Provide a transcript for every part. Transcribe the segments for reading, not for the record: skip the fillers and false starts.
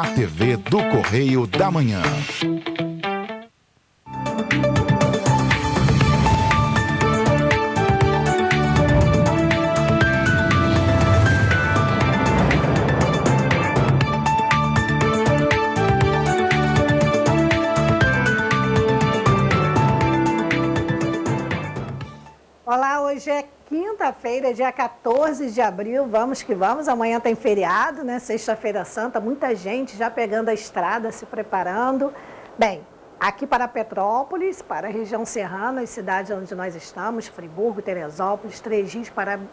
a TV do Correio da Manhã. Olá, hoje é quinta-feira, dia 14 de abril, vamos que vamos, amanhã tem feriado, né, sexta-feira santa, muita gente já pegando a estrada, se preparando. Bem, aqui para Petrópolis, para a região serrana, as cidades onde nós estamos, Friburgo, Teresópolis, Três Rios,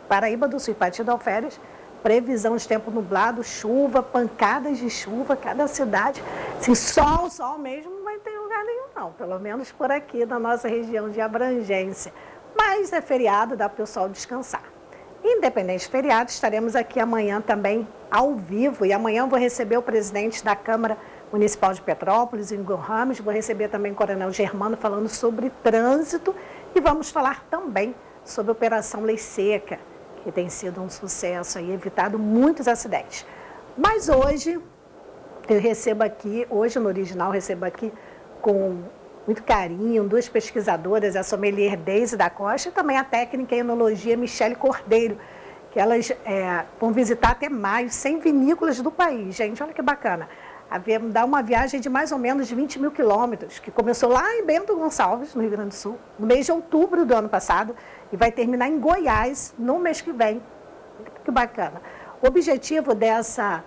Paraíba do Sul e Partido Alferes, previsão de tempo nublado, chuva, pancadas de chuva, cada cidade, assim, sol mesmo, não vai ter lugar nenhum não, pelo menos por aqui na nossa região de abrangência. Mas é feriado, dá para o pessoal descansar. Independente de feriado, estaremos aqui amanhã também ao vivo. E amanhã eu vou receber o presidente da Câmara Municipal de Petrópolis, Igor Ramos. Vou receber também o Coronel Germano falando sobre trânsito. E vamos falar também sobre a Operação Lei Seca, que tem sido um sucesso e evitado muitos acidentes. Mas hoje, eu recebo aqui, hoje no original, recebo aqui com muito carinho, duas pesquisadoras, a sommelier Deise da Costa e também a técnica em enologia Michele Cordeiro, que elas vão visitar até maio 100 vinícolas do país. Gente, olha que bacana. Dá uma viagem de mais ou menos 20 mil quilômetros, que começou lá em Bento Gonçalves, no Rio Grande do Sul, no mês de outubro do ano passado, e vai terminar em Goiás no mês que vem. Que bacana. O objetivo dessa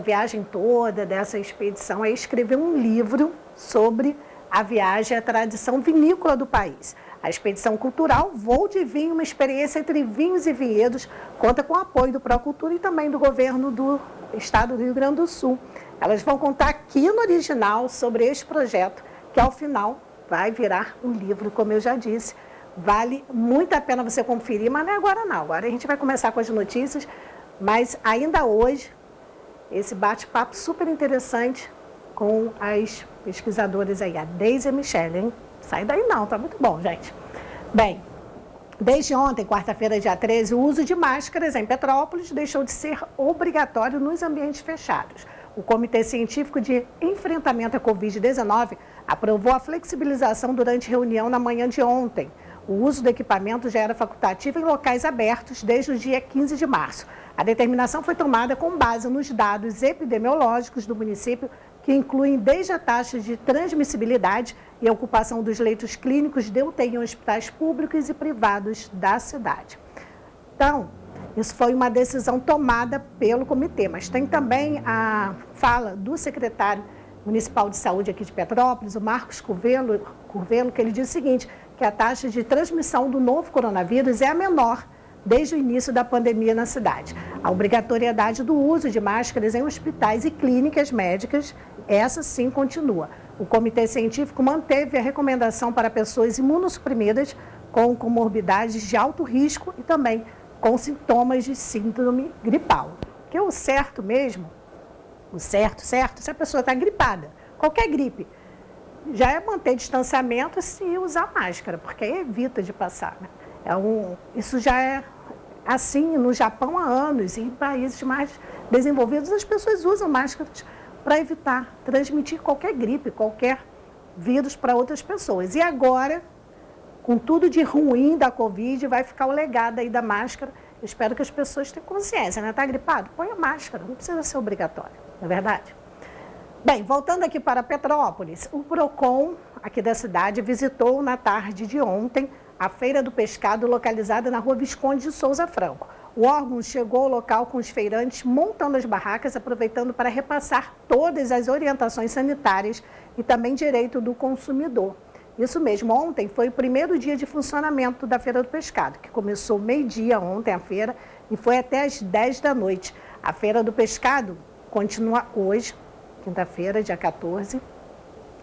viagem toda, dessa expedição, é escrever um livro sobre a viagem, a tradição vinícola do país. A expedição cultural Voo de Vinho, uma experiência entre vinhos e vinhedos, conta com o apoio do Procultura e também do governo do estado do Rio Grande do Sul. Elas vão contar aqui no original sobre este projeto, que ao final vai virar um livro, como eu já disse. Vale muito a pena você conferir, mas não é agora não. Agora a gente vai começar com as notícias, mas ainda hoje, esse bate-papo super interessante com as pesquisadoras aí, a Deise e a Michele, hein? Sai daí não, tá muito bom, gente. Bem, desde ontem, quarta-feira, dia 13, o uso de máscaras em Petrópolis deixou de ser obrigatório nos ambientes fechados. O Comitê Científico de Enfrentamento à Covid-19 aprovou a flexibilização durante reunião na manhã de ontem. O uso do equipamento já era facultativo em locais abertos desde o dia 15 de março. A determinação foi tomada com base nos dados epidemiológicos do município, que incluem desde a taxa de transmissibilidade e a ocupação dos leitos clínicos de UTI em hospitais públicos e privados da cidade. Então, isso foi uma decisão tomada pelo comitê, mas tem também a fala do secretário municipal de saúde aqui de Petrópolis, o Marcos Curvelo, que ele diz o seguinte, que a taxa de transmissão do novo coronavírus é a menor desde o início da pandemia na cidade. A obrigatoriedade do uso de máscaras em hospitais e clínicas médicas, essa sim continua. O Comitê Científico manteve a recomendação para pessoas imunossuprimidas com comorbidades de alto risco e também com sintomas de síndrome gripal. Que o certo mesmo, o certo, se a pessoa está gripada, qualquer gripe, já é manter distanciamento e usar máscara, porque aí evita de passar, né? Isso já é assim no Japão há anos, e em países mais desenvolvidos as pessoas usam máscaras para evitar transmitir qualquer gripe, qualquer vírus para outras pessoas. E agora, com tudo de ruim da Covid, vai ficar o legado aí da máscara. Eu espero que as pessoas tenham consciência, né? Está gripado? Põe a máscara, não precisa ser obrigatório, não é verdade? Bem, voltando aqui para Petrópolis, o PROCON aqui da cidade visitou na tarde de ontem a Feira do Pescado, localizada na Rua Visconde de Souza Franco. O órgão chegou ao local com os feirantes montando as barracas, aproveitando para repassar todas as orientações sanitárias e também direito do consumidor. Isso mesmo, ontem foi o primeiro dia de funcionamento da Feira do Pescado, que começou meio-dia ontem a feira e foi até às 10 da noite. A Feira do Pescado continua hoje, quinta-feira, dia 14,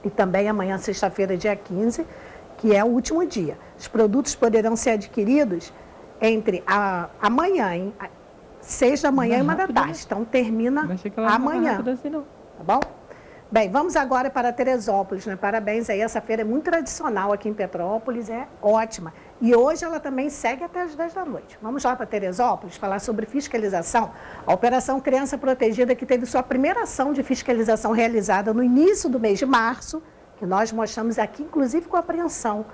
e também amanhã, sexta-feira, dia 15, que é o último dia. Os produtos poderão ser adquiridos entre amanhã, 6 da manhã e 1 da tarde. Então, termina amanhã. Assim, não. Tá bom? Bem, vamos agora para Teresópolis, né? Parabéns aí, essa feira é muito tradicional aqui em Petrópolis, é ótima. E hoje ela também segue até as 10 da noite. Vamos lá para Teresópolis falar sobre fiscalização. A Operação Criança Protegida, que teve sua primeira ação de fiscalização realizada no início do mês de março, que nós mostramos aqui, inclusive com apreensão,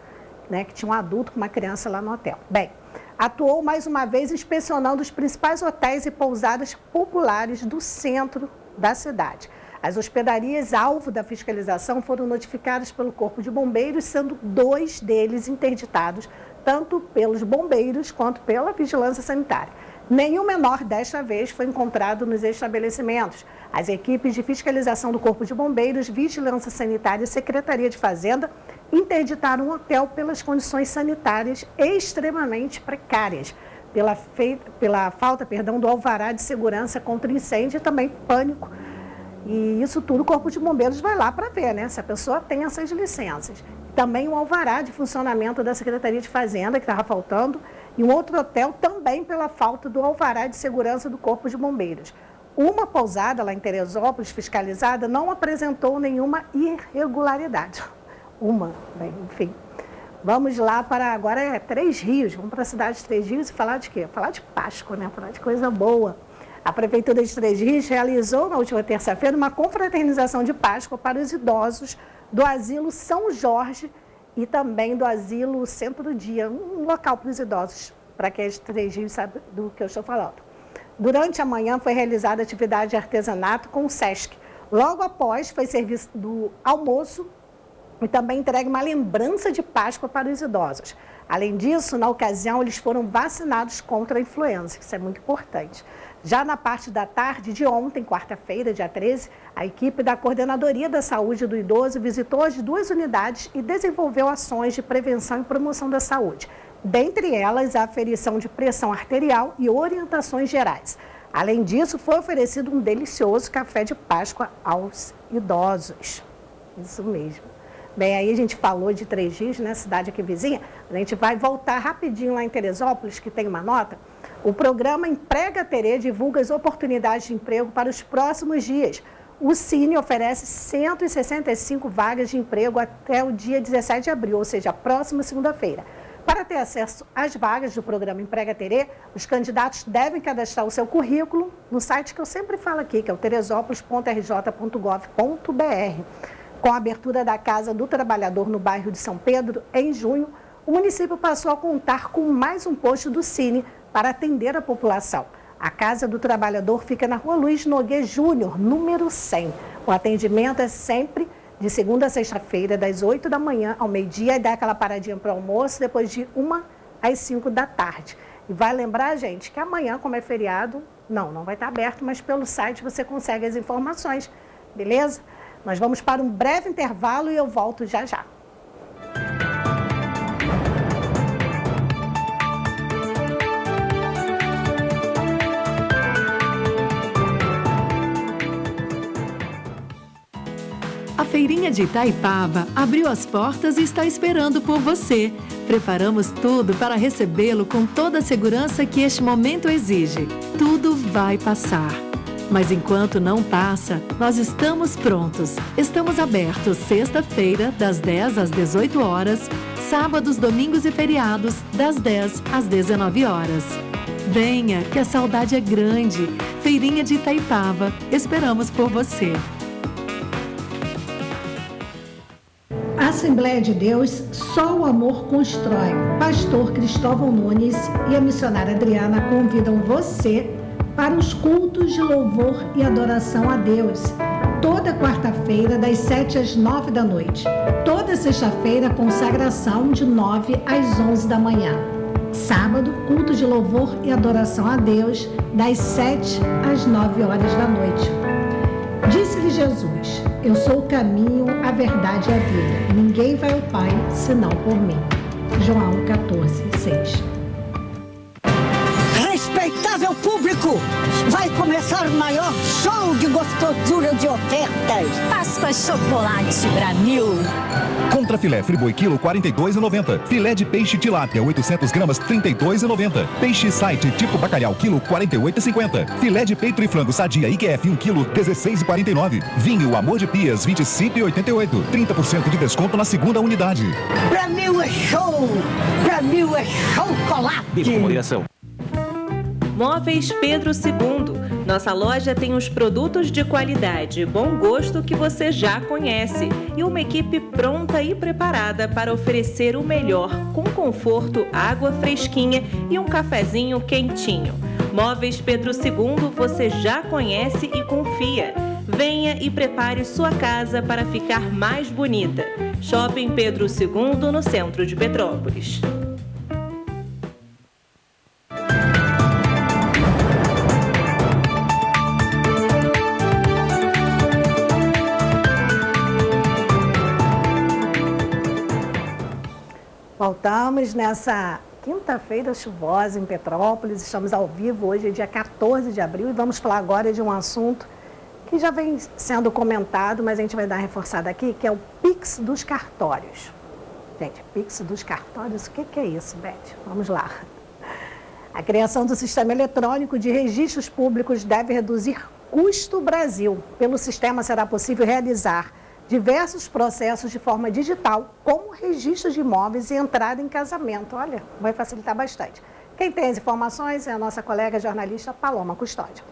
né, que tinha um adulto com uma criança lá no hotel. Bem, atuou mais uma vez inspecionando os principais hotéis e pousadas populares do centro da cidade. As hospedarias alvo da fiscalização foram notificadas pelo Corpo de Bombeiros, sendo 2 deles interditados, tanto pelos bombeiros quanto pela vigilância sanitária. Nenhum menor desta vez foi encontrado nos estabelecimentos. As equipes de fiscalização do Corpo de Bombeiros, Vigilância Sanitária e Secretaria de Fazenda interditaram o hotel pelas condições sanitárias extremamente precárias, pela falta do alvará de segurança contra incêndio e também pânico. E isso tudo o Corpo de Bombeiros vai lá para ver, né? Se a pessoa tem essas licenças. Também um alvará de funcionamento da Secretaria de Fazenda, que estava faltando, e um outro hotel também pela falta do alvará de segurança do Corpo de Bombeiros. Uma pousada lá em Teresópolis, fiscalizada, não apresentou nenhuma irregularidade. Bem, enfim. Vamos lá para, agora é Três Rios, vamos para a cidade de Três Rios e falar de quê? Falar de Páscoa, né? Falar de coisa boa. A Prefeitura de Três Rios realizou na última terça-feira uma confraternização de Páscoa para os idosos do Asilo São Jorge e também do Asilo Centro Dia, um local para os idosos, para quem é de Três Rios sabe do que eu estou falando. Durante a manhã foi realizada atividade de artesanato com o SESC. Logo após foi serviço do almoço e também entregue uma lembrança de Páscoa para os idosos. Além disso, na ocasião, eles foram vacinados contra a influenza, isso é muito importante. Já na parte da tarde de ontem, quarta-feira, dia 13, a equipe da Coordenadoria da Saúde do Idoso visitou as 2 unidades e desenvolveu ações de prevenção e promoção da saúde. Dentre elas, a aferição de pressão arterial e orientações gerais. Além disso, foi oferecido um delicioso café de Páscoa aos idosos. Isso mesmo. Bem, aí a gente falou de Três Rios, né, cidade aqui vizinha. A gente vai voltar rapidinho lá em Teresópolis, que tem uma nota. O programa Emprega Terê divulga as oportunidades de emprego para os próximos dias. O Cine oferece 165 vagas de emprego até o dia 17 de abril, ou seja, a próxima segunda-feira. Para ter acesso às vagas do programa Emprega Terê, os candidatos devem cadastrar o seu currículo no site que eu sempre falo aqui, que é o teresópolis.rj.gov.br. Com a abertura da Casa do Trabalhador no bairro de São Pedro, em junho, o município passou a contar com mais um posto do Cine para atender a população. A Casa do Trabalhador fica na Rua Luiz Nogueira Júnior, número 100. O atendimento é sempre de segunda a sexta-feira, das 8 da manhã ao meio-dia, e dá aquela paradinha para o almoço, depois de 1 às 5 da tarde. E vai lembrar, gente, que amanhã, como é feriado, não vai estar aberto, mas pelo site você consegue as informações, beleza? Nós vamos para um breve intervalo e eu volto já já. A Feirinha de Itaipava abriu as portas e está esperando por você. Preparamos tudo para recebê-lo com toda a segurança que este momento exige. Tudo vai passar. Mas enquanto não passa, nós estamos prontos. Estamos abertos sexta-feira, das 10 às 18 horas, sábados, domingos e feriados, das 10 às 19 horas. Venha, que a saudade é grande. Feirinha de Itaipava, esperamos por você. Assembleia de Deus, só o amor constrói. Pastor Cristóvão Nunes e a missionária Adriana convidam você para os cultos de louvor e adoração a Deus. Toda quarta-feira, das 7 às 9 da noite. Toda sexta-feira, consagração de 9 às 11 da manhã. Sábado, culto de louvor e adoração a Deus, das 7 às 9 horas da noite. Disse-lhe Jesus: eu sou o caminho, a verdade e a vida. Ninguém vai ao Pai, senão por mim. João 14:6. Respeitável público, Vai começar o maior show de gostosura de ofertas. Páscoa Chocolate Bramil. Contra filé friboi quilo 42,90. Filé de peixe tilápia 800 gramas 32,90. Peixe site tipo bacalhau quilo 48,50. Filé de peito e frango sadia IQF 1 quilo 16,49. Vinho Amor de Pias 25,88. 30% de desconto na segunda unidade. Bramil é show. Bramil é chocolate. Beba com moderação. Móveis Pedro II. Nossa loja tem os produtos de qualidade e bom gosto que você já conhece e uma equipe pronta e preparada para oferecer o melhor, com conforto, água fresquinha e um cafezinho quentinho. Móveis Pedro II você já conhece e confia. Venha e prepare sua casa para ficar mais bonita. Shopping Pedro II, no centro de Petrópolis. Voltamos nessa quinta-feira chuvosa em Petrópolis. Estamos ao vivo, hoje é dia 14 de abril e vamos falar agora de um assunto que já vem sendo comentado, mas a gente vai dar uma reforçada aqui, que é o Pix dos cartórios. Gente, Pix dos cartórios, o que é isso, Beth? Vamos lá. A criação do sistema eletrônico de registros públicos deve reduzir custo Brasil. Pelo sistema será possível realizar diversos processos de forma digital, como registro de imóveis e entrada em casamento. Olha, vai facilitar bastante. Quem tem as informações é a nossa colega jornalista Paloma Custódio.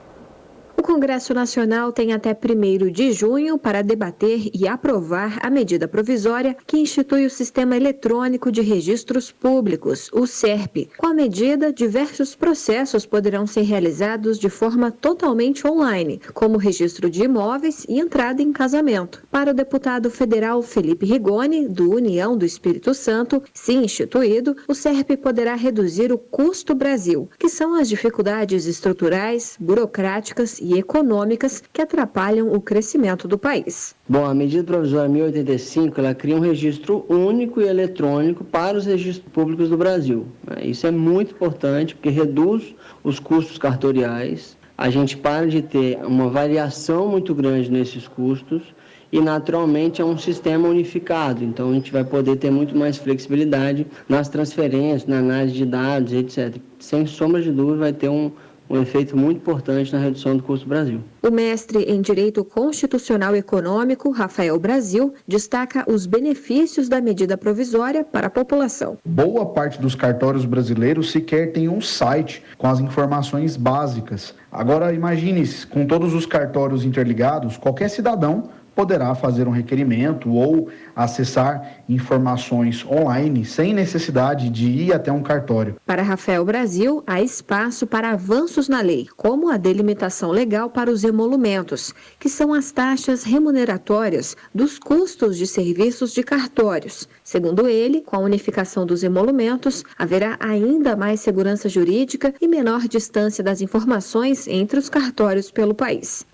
O Congresso Nacional tem até 1º de junho para debater e aprovar a medida provisória que institui o Sistema Eletrônico de Registros Públicos, o SERP. Com a medida, diversos processos poderão ser realizados de forma totalmente online, como registro de imóveis e entrada em casamento. Para o deputado federal Felipe Rigoni, do União do Espírito Santo, se instituído, o SERP poderá reduzir o custo Brasil, que são as dificuldades estruturais, burocráticas e econômicas que atrapalham o crescimento do país. Bom, a medida provisória 1085, ela cria um registro único e eletrônico para os registros públicos do Brasil. Isso é muito importante porque reduz os custos cartoriais, a gente para de ter uma variação muito grande nesses custos e, naturalmente, é um sistema unificado. Então, a gente vai poder ter muito mais flexibilidade nas transferências, na análise de dados, etc. Sem sombra de dúvida, vai ter um efeito muito importante na redução do custo do Brasil. O mestre em Direito Constitucional e Econômico, Rafael Brasil, destaca os benefícios da medida provisória para a população. Boa parte dos cartórios brasileiros sequer tem um site com as informações básicas. Agora, imagine, com todos os cartórios interligados, qualquer cidadão poderá fazer um requerimento ou acessar informações online sem necessidade de ir até um cartório. Para Rafael Brasil, há espaço para avanços na lei, como a delimitação legal para os emolumentos, que são as taxas remuneratórias dos custos de serviços de cartórios. Segundo ele, com a unificação dos emolumentos, haverá ainda mais segurança jurídica e menor distância das informações entre os cartórios pelo país.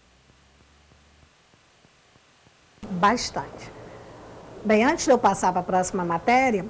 Bastante. Bem, antes de eu passar para a próxima matéria,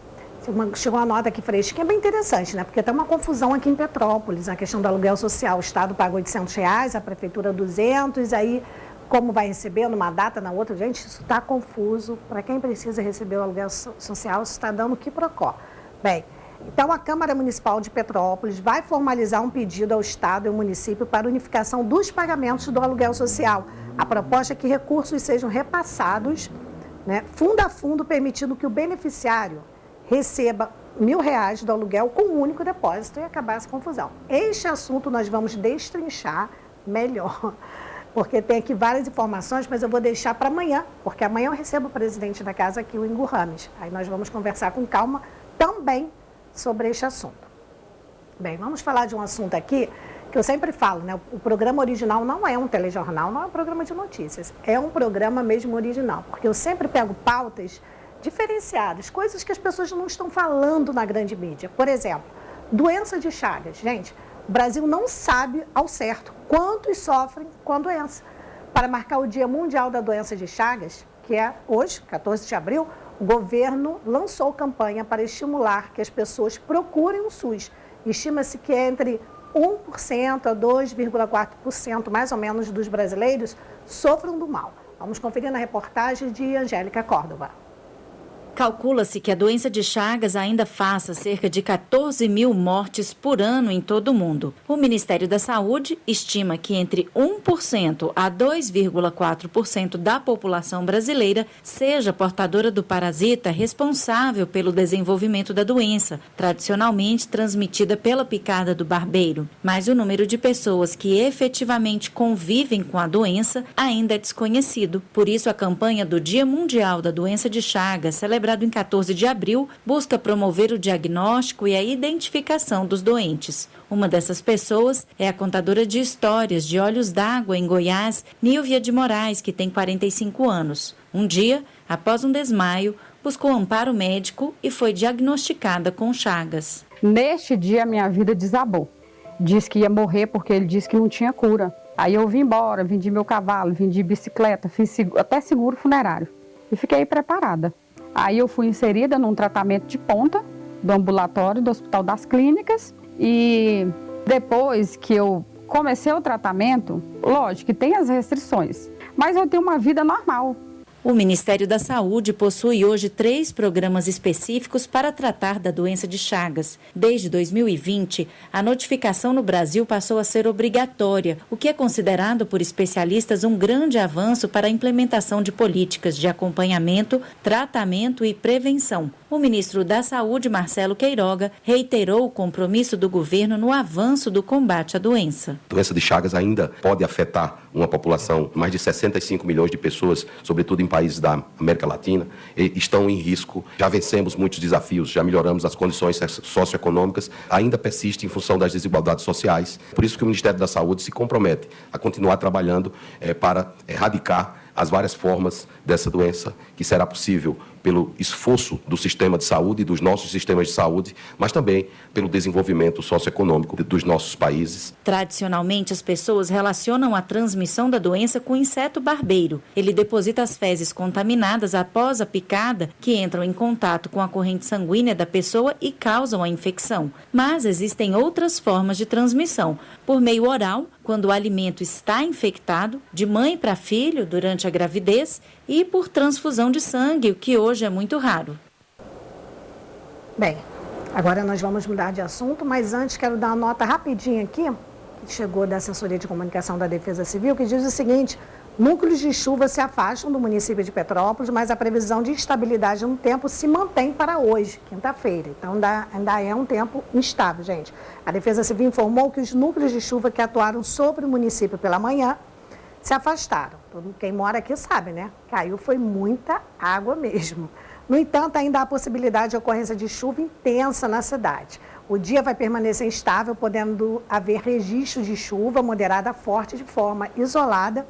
chegou uma nota aqui fresquinha, bem interessante, né? Porque tem uma confusão aqui em Petrópolis, a questão do aluguel social. O Estado paga R$800, a Prefeitura 200, aí como vai receber numa data, na outra? Gente, isso está confuso. Para quem precisa receber o aluguel social, isso está dando quiprocó. Bem, então a Câmara Municipal de Petrópolis vai formalizar um pedido ao Estado e ao município para unificação dos pagamentos do aluguel social. A proposta é que recursos sejam repassados, né, fundo a fundo, permitindo que o beneficiário receba R$1.000 do aluguel com um único depósito e acabar essa confusão. Este assunto nós vamos destrinchar melhor, porque tem aqui várias informações, mas eu vou deixar para amanhã, porque amanhã eu recebo o presidente da casa aqui, o Ingo Rames. Aí nós vamos conversar com calma também sobre este assunto. Bem, vamos falar de um assunto aqui que eu sempre falo, né? O programa original não é um telejornal, não é um programa de notícias, é um programa mesmo original, porque eu sempre pego pautas diferenciadas, coisas que as pessoas não estão falando na grande mídia. Por exemplo, doença de Chagas. Gente, o Brasil não sabe ao certo quantos sofrem com a doença. Para marcar o Dia Mundial da Doença de Chagas, que é hoje, 14 de abril, o governo lançou campanha para estimular que as pessoas procurem o SUS. Estima-se que entre 1% a 2,4% mais ou menos dos brasileiros sofram do mal. Vamos conferir na reportagem de Angélica Córdova. Calcula-se que a doença de Chagas ainda faça cerca de 14 mil mortes por ano em todo o mundo. O Ministério da Saúde estima que entre 1% a 2,4% da população brasileira seja portadora do parasita responsável pelo desenvolvimento da doença, tradicionalmente transmitida pela picada do barbeiro. Mas o número de pessoas que efetivamente convivem com a doença ainda é desconhecido. Por isso, a campanha do Dia Mundial da Doença de Chagas, celebrado em 14 de abril, busca promover o diagnóstico e a identificação dos doentes. Uma dessas pessoas é a contadora de histórias de Olhos d'Água, em Goiás, Nílvia de Moraes, que tem 45 anos. Um dia, após um desmaio, buscou amparo médico e foi diagnosticada com Chagas. Neste dia, minha vida desabou. Disse que ia morrer porque ele disse que não tinha cura. Aí eu vim embora, vendi meu cavalo, vendi bicicleta, fiz até seguro funerário. E fiquei preparada. Aí eu fui inserida num tratamento de ponta do ambulatório do Hospital das Clínicas e depois que eu comecei o tratamento, lógico que tem as restrições, mas eu tenho uma vida normal. O Ministério da Saúde possui hoje 3 programas específicos para tratar da doença de Chagas. Desde 2020, a notificação no Brasil passou a ser obrigatória, o que é considerado por especialistas um grande avanço para a implementação de políticas de acompanhamento, tratamento e prevenção. O ministro da Saúde, Marcelo Queiroga, reiterou o compromisso do governo no avanço do combate à doença. A doença de Chagas ainda pode afetar uma população, mais de 65 milhões de pessoas, sobretudo em países da América Latina, estão em risco. Já vencemos muitos desafios, já melhoramos as condições socioeconômicas, ainda persiste em função das desigualdades sociais. Por isso que o Ministério da Saúde se compromete a continuar trabalhando para erradicar as várias formas dessa doença, que será possível pelo esforço do sistema de saúde e dos nossos sistemas de saúde, mas também pelo desenvolvimento socioeconômico dos nossos países. Tradicionalmente, as pessoas relacionam a transmissão da doença com o inseto barbeiro. Ele deposita as fezes contaminadas após a picada, que entram em contato com a corrente sanguínea da pessoa e causam a infecção. Mas existem outras formas de transmissão, por meio oral, quando o alimento está infectado, de mãe para filho durante a gravidez e por transfusão de sangue, o que hoje é muito raro. Bem, agora nós vamos mudar de assunto, mas antes quero dar uma nota rapidinha aqui, que chegou da Assessoria de Comunicação da Defesa Civil, que diz o seguinte: núcleos de chuva se afastam do município de Petrópolis, mas a previsão de instabilidade no tempo se mantém para hoje, quinta-feira. Então, ainda é um tempo instável, gente. A Defesa Civil informou que os núcleos de chuva que atuaram sobre o município pela manhã se afastaram. Quem mora aqui sabe, né? Caiu, foi muita água mesmo. No entanto, ainda há possibilidade de ocorrência de chuva intensa na cidade. O dia vai permanecer instável, podendo haver registros de chuva moderada a forte de forma isolada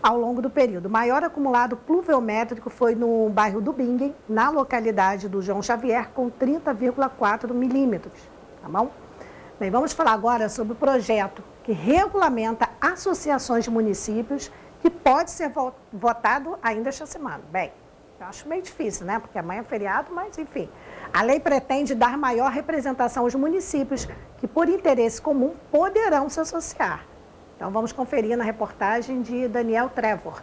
ao longo do período. O maior acumulado pluviométrico foi no bairro do Bingen, na localidade do João Xavier, com 30,4 milímetros. Tá bom? Bem, vamos falar agora sobre o projeto que regulamenta associações de municípios, que pode ser votado ainda esta semana. Bem, eu acho meio difícil, né? Porque amanhã é feriado, mas enfim. A lei pretende dar maior representação aos municípios que, por interesse comum, poderão se associar. Então vamos conferir na reportagem de Daniel Trevor.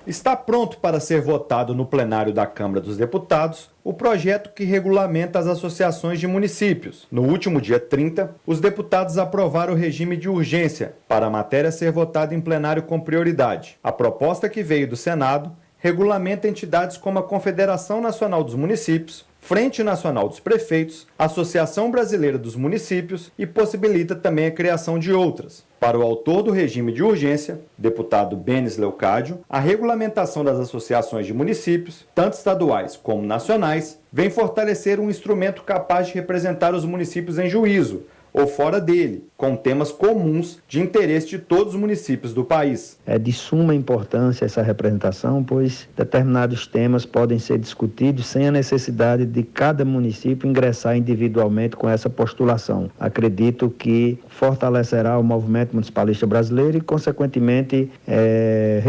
Está pronto para ser votado no plenário da Câmara dos Deputados o projeto que regulamenta as associações de municípios. No último dia 30, os deputados aprovaram o regime de urgência para a matéria ser votada em plenário com prioridade. A proposta que veio do Senado regulamenta entidades como a Confederação Nacional dos Municípios, Frente Nacional dos Prefeitos, Associação Brasileira dos Municípios e possibilita também a criação de outras. Para o autor do regime de urgência, deputado Benes Leocádio, a regulamentação das associações de municípios, tanto estaduais como nacionais, vem fortalecer um instrumento capaz de representar os municípios em juízo, ou fora dele, com temas comuns de interesse de todos os municípios do país. É de suma importância essa representação, pois determinados temas podem ser discutidos sem a necessidade de cada município ingressar individualmente com essa postulação. Acredito que fortalecerá o movimento municipalista brasileiro e, consequentemente,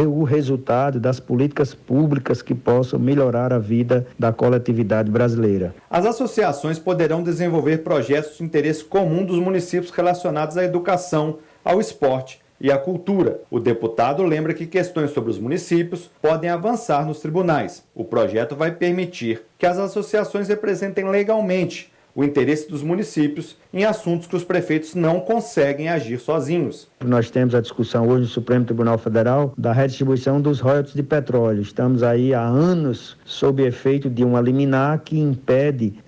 o resultado das políticas públicas que possam melhorar a vida da coletividade brasileira. As associações poderão desenvolver projetos de interesse comum dos dos municípios relacionados à educação, ao esporte e à cultura. O deputado lembra que questões sobre os municípios podem avançar nos tribunais. O projeto vai permitir que as associações representem legalmente o interesse dos municípios em assuntos que os prefeitos não conseguem agir sozinhos. Nós temos a discussão hoje no Supremo Tribunal Federal da redistribuição dos royalties de petróleo. Estamos aí há anos sob efeito de uma liminar que impede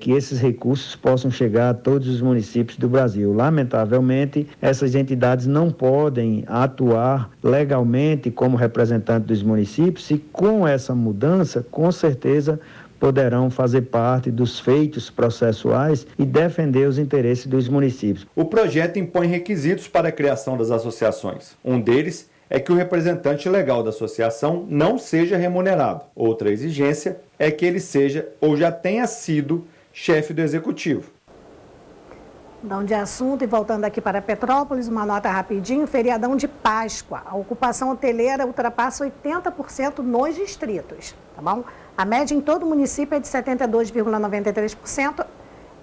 que esses recursos possam chegar a todos os municípios do Brasil. Lamentavelmente, essas entidades não podem atuar legalmente como representantes dos municípios e com essa mudança, com certeza, poderão fazer parte dos feitos processuais e defender os interesses dos municípios. O projeto impõe requisitos para a criação das associações. Um deles é que o representante legal da associação não seja remunerado. Outra exigência é que ele seja ou já tenha sido chefe do executivo. Mudando de assunto e voltando aqui para Petrópolis, uma nota rapidinho, feriadão de Páscoa. A ocupação hoteleira ultrapassa 80% nos distritos, tá bom? A média em todo o município é de 72,93%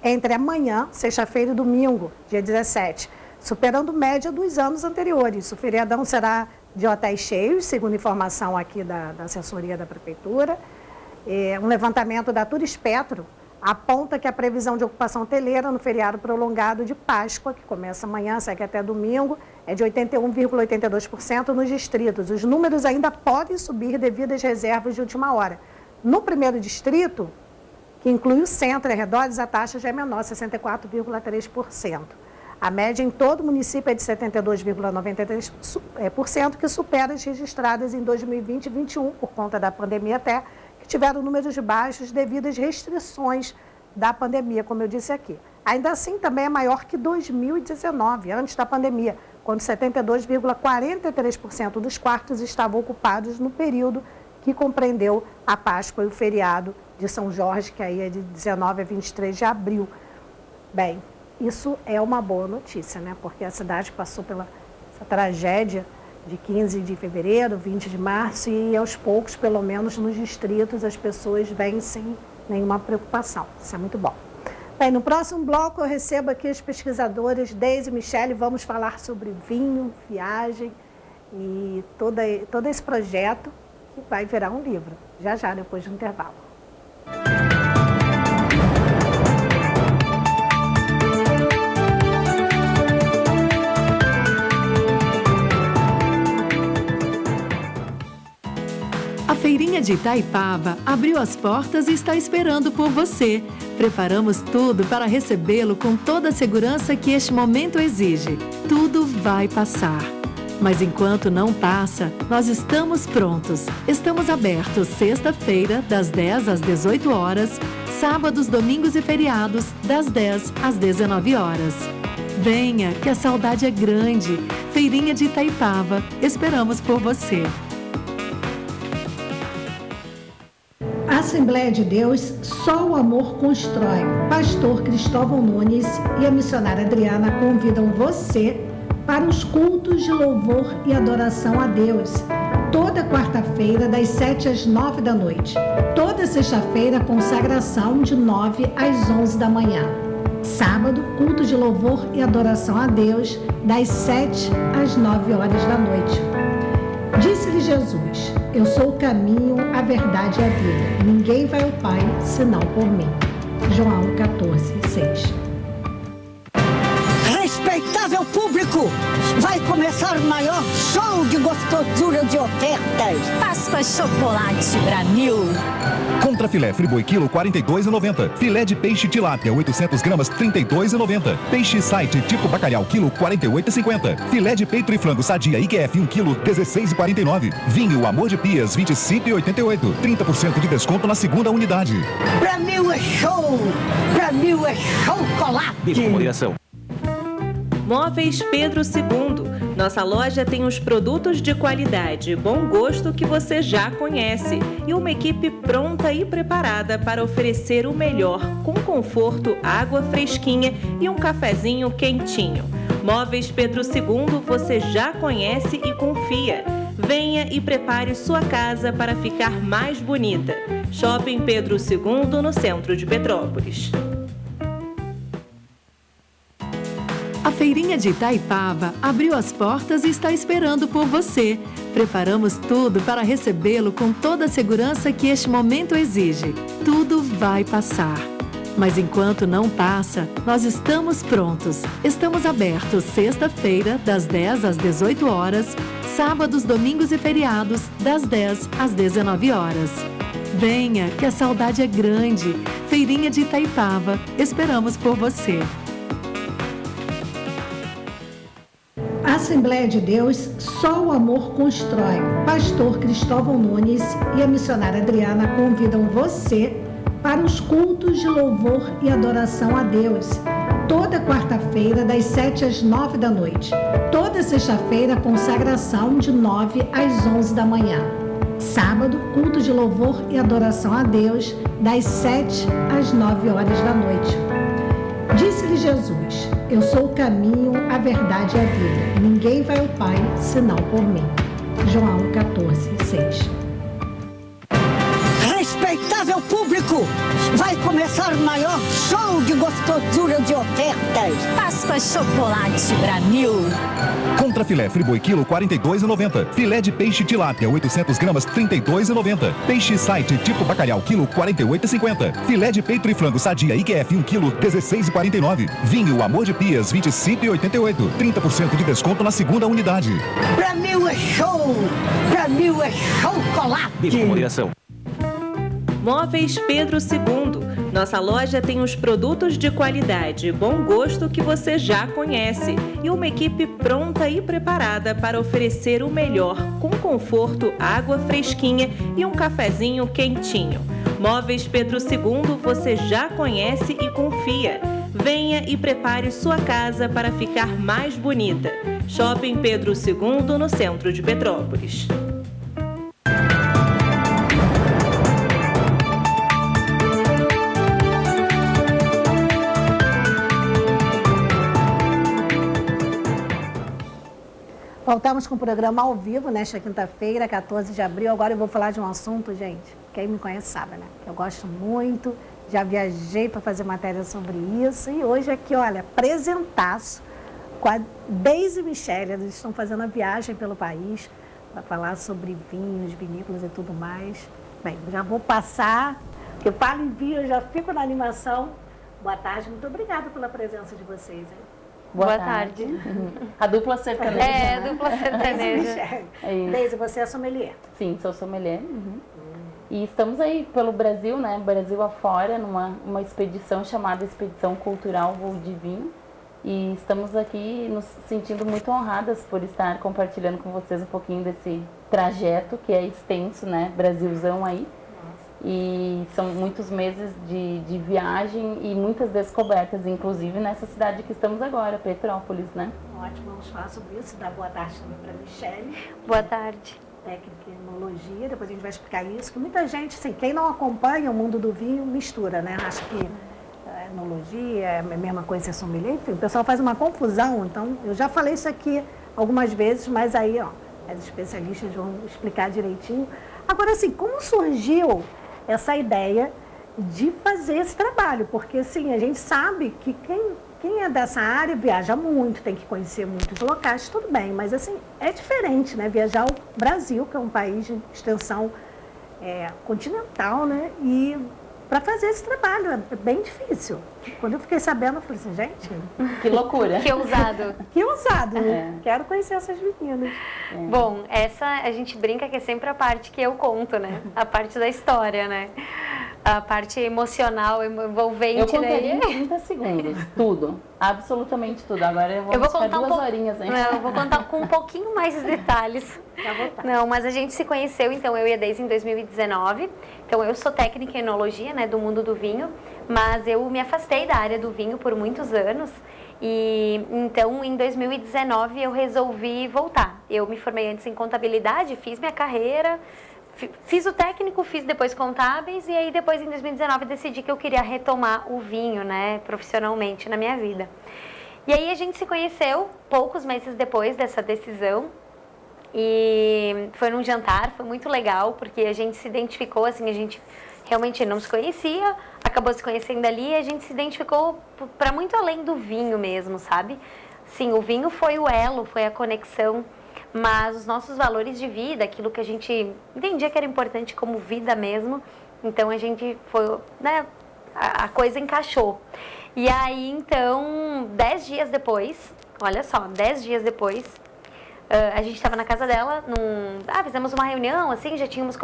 entre amanhã, sexta-feira e domingo, dia 17, superando média dos anos anteriores. O feriadão será de hotéis cheios, segundo informação aqui da assessoria da Prefeitura. Um levantamento da Turispetro aponta que a previsão de ocupação hoteleira no feriado prolongado de Páscoa, que começa amanhã, segue até domingo, é de 81,82% nos distritos. Os números ainda podem subir devido às reservas de última hora. No primeiro distrito, que inclui o centro e arredores, a taxa já é menor, 64,3%. A média em todo o município é de 72,93%, que supera as registradas em 2020 e 2021, por conta da pandemia até, que tiveram números baixos devido às restrições da pandemia, como eu disse aqui. Ainda assim, também é maior que 2019, antes da pandemia, quando 72,43% dos quartos estavam ocupados no período que compreendeu a Páscoa e o feriado de São Jorge, que aí é de 19 a 23 de abril. Bem, isso é uma boa notícia, né? Porque a cidade passou pela essa tragédia de 15 de fevereiro, 20 de março, e aos poucos, pelo menos nos distritos, as pessoas vêm sem nenhuma preocupação. Isso é muito bom. Bem, no próximo bloco eu recebo aqui as pesquisadoras Deise e Michele, vamos falar sobre vinho, viagem e todo esse projeto que vai virar um livro, já depois do intervalo. A Feirinha de Itaipava abriu as portas e está esperando por você. Preparamos tudo para recebê-lo com toda a segurança que este momento exige. Tudo vai passar. Mas enquanto não passa, nós estamos prontos. Estamos abertos sexta-feira, das 10 às 18 horas, sábados, domingos e feriados, das 10 às 19 horas. Venha, que a saudade é grande. Feirinha de Itaipava, esperamos por você. Assembleia de Deus, só o amor constrói. Pastor Cristóvão Nunes e a missionária Adriana convidam você para os cultos de louvor e adoração a Deus. Toda quarta-feira, das 7 às 9 da noite. Toda sexta-feira, consagração de 9 às 11 da manhã. Sábado, culto de louvor e adoração a Deus, das 7 às 9 horas da noite. Disse-lhe Jesus: eu sou o caminho, a verdade e a vida. Ninguém vai ao Pai senão por mim. João 14:6. Respeitável público, vai começar o maior show de gostosura de ofertas. Páscoa Chocolate Granil. Contra filé friboi quilo 42,90. Filé de peixe tilápia 800 gramas 32,90. Peixe site tipo bacalhau quilo 48,50. Filé de peito e frango sadia IQF 1 quilo 16,49. Vinho Amor de Pias 25,88. 30% de desconto na segunda unidade. Pra mim é show, pra mim é chocolate. Beba com moderação. Móveis Pedro II. Nossa loja tem os produtos de qualidade e bom gosto que você já conhece e uma equipe pronta e preparada para oferecer o melhor, com conforto, água fresquinha e um cafezinho quentinho. Móveis Pedro II você já conhece e confia. Venha e prepare sua casa para ficar mais bonita. Shopping Pedro II, no centro de Petrópolis. A Feirinha de Itaipava abriu as portas e está esperando por você. Preparamos tudo para recebê-lo com toda a segurança que este momento exige. Tudo vai passar. Mas enquanto não passa, nós estamos prontos. Estamos abertos sexta-feira, das 10 às 18 horas, sábados, domingos e feriados, das 10 às 19 horas. Venha, que a saudade é grande. Feirinha de Itaipava, esperamos por você. Assembleia de Deus, só o amor constrói. Pastor Cristóvão Nunes e a missionária Adriana convidam você para os cultos de louvor e adoração a Deus. Toda quarta-feira, das 7 às 9 da noite. Toda sexta-feira, consagração de 9 às 11 da manhã. Sábado, culto de louvor e adoração a Deus, das 7 às 9 horas da noite. Disse-lhe Jesus: eu sou o caminho, a verdade e a vida. Ninguém vai ao Pai senão por mim. João 14:6. Respeitável público, vai começar o maior show de gostosura de ofertas. Páscoa Chocolate Brasil. Contra filé friboi quilo 42,90. Filé de peixe tilápia 800 gramas 32,90. Peixe site tipo bacalhau quilo 48,50. Filé de peito e frango sadia IQF 1 quilo 16,49. Vinho Amor de Pias 25,88. 30% de desconto na segunda unidade. Pra mim é show, pra mim é chocolate. Beba com moderação. Móveis Pedro II. Nossa loja tem os produtos de qualidade e bom gosto que você já conhece e uma equipe pronta e preparada para oferecer o melhor, com conforto, água fresquinha e um cafezinho quentinho. Móveis Pedro II você já conhece e confia. Venha e prepare sua casa para ficar mais bonita. Shopping Pedro II, no centro de Petrópolis. Voltamos com o programa ao vivo nesta quinta-feira, 14 de abril. Agora eu vou falar de um assunto, gente, quem me conhece sabe, né? Eu gosto muito, já viajei para fazer matéria sobre isso. E hoje aqui, olha, presentaço com a Deise e Michele. Eles estão fazendo a viagem pelo país para falar sobre vinhos, vinícolas e tudo mais. Bem, já vou passar, porque eu falo em vinho, eu já fico na animação. Boa tarde, muito obrigada pela presença de vocês, hein? Boa tarde. A dupla sertaneja. É, a dupla sertaneja. Deise, você é sommelier? Sim, sou sommelier. E estamos aí pelo Brasil, né? Brasil afora, numa expedição chamada Expedição Cultural Voo de Vinho. E estamos aqui nos sentindo muito honradas por estar compartilhando com vocês um pouquinho desse trajeto que é extenso, né? Brasilzão aí. E são muitos meses de viagem e muitas descobertas, inclusive nessa cidade que estamos agora, Petrópolis, né? Ótimo, vamos falar sobre isso. Dá boa tarde também para a Michele. Boa tarde. Técnica em enologia, depois a gente vai explicar isso, que muita gente, assim, quem não acompanha o mundo do vinho, mistura, né? Acha que a enologia é a mesma coisa que sommelier, enfim, o pessoal faz uma confusão, então eu já falei isso aqui algumas vezes, mas aí, ó, as especialistas vão explicar direitinho. Agora, assim, como surgiu essa ideia de fazer esse trabalho? Porque, assim, a gente sabe que quem é dessa área viaja muito, tem que conhecer muitos locais, tudo bem, mas, assim, é diferente, né? Viajar ao Brasil, que é um país de extensão continental, né? E para fazer esse trabalho é bem difícil. Quando eu fiquei sabendo, eu falei assim, gente... Que loucura. Que ousado. Que ousado. Quero conhecer essas meninas. Bom, essa a gente brinca que é sempre a parte que eu conto, né? A parte da história, né? A parte emocional, envolvente. Eu contaria em 30 segundos, tudo. Absolutamente tudo. Agora eu vou ficar duas horinhas, hein? Não, eu vou contar com um pouquinho mais de detalhes. Não, mas a gente se conheceu, então, eu e a Deise em 2019. Então, eu sou técnica em enologia, né, do mundo do vinho, mas eu me afastei da área do vinho por muitos anos. E então, em 2019, eu resolvi voltar. Eu me formei antes em contabilidade, fiz minha carreira, fiz o técnico, fiz depois contábeis, e aí depois, em 2019, decidi que eu queria retomar o vinho, né, profissionalmente na minha vida. E aí a gente se conheceu poucos meses depois dessa decisão, e foi num jantar, foi muito legal, porque a gente se identificou, assim, a gente realmente não se conhecia, acabou se conhecendo ali, e a gente se identificou para muito além do vinho mesmo, sabe? sim, o vinho foi o elo, foi a conexão, mas os nossos valores de vida, aquilo que a gente entendia que era importante como vida mesmo, então a gente foi, né, a coisa encaixou. E aí, então, 10 dias depois, olha só, 10 dias depois, a gente estava na casa dela, fizemos uma reunião, assim, já tínhamos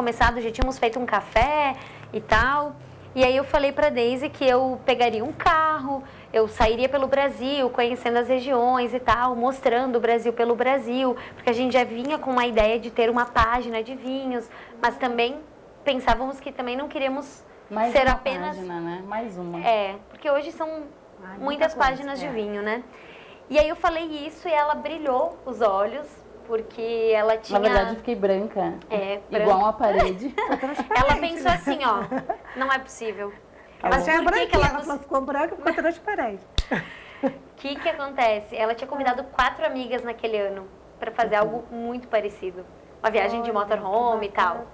feito um café e tal. E aí eu falei para Deise que eu pegaria um carro, eu sairia pelo Brasil, conhecendo as regiões e tal, mostrando o Brasil pelo Brasil, porque a gente já vinha com uma ideia de ter uma página de vinhos, mas também pensávamos que também não queríamos mais ser uma apenas... página, né? Mais uma. Porque hoje são muitas páginas de vinho, né? E aí eu falei isso e ela brilhou os olhos, porque ela tinha... Na verdade, eu fiquei branca. Branca. Igual uma parede. Ela pensou assim, ó, não é possível. Ela tinha branquinha, ela ela ficou branca e ficou transparente. O que acontece? Ela tinha convidado 4 amigas naquele ano para fazer algo muito parecido. Uma viagem de motorhome e tal.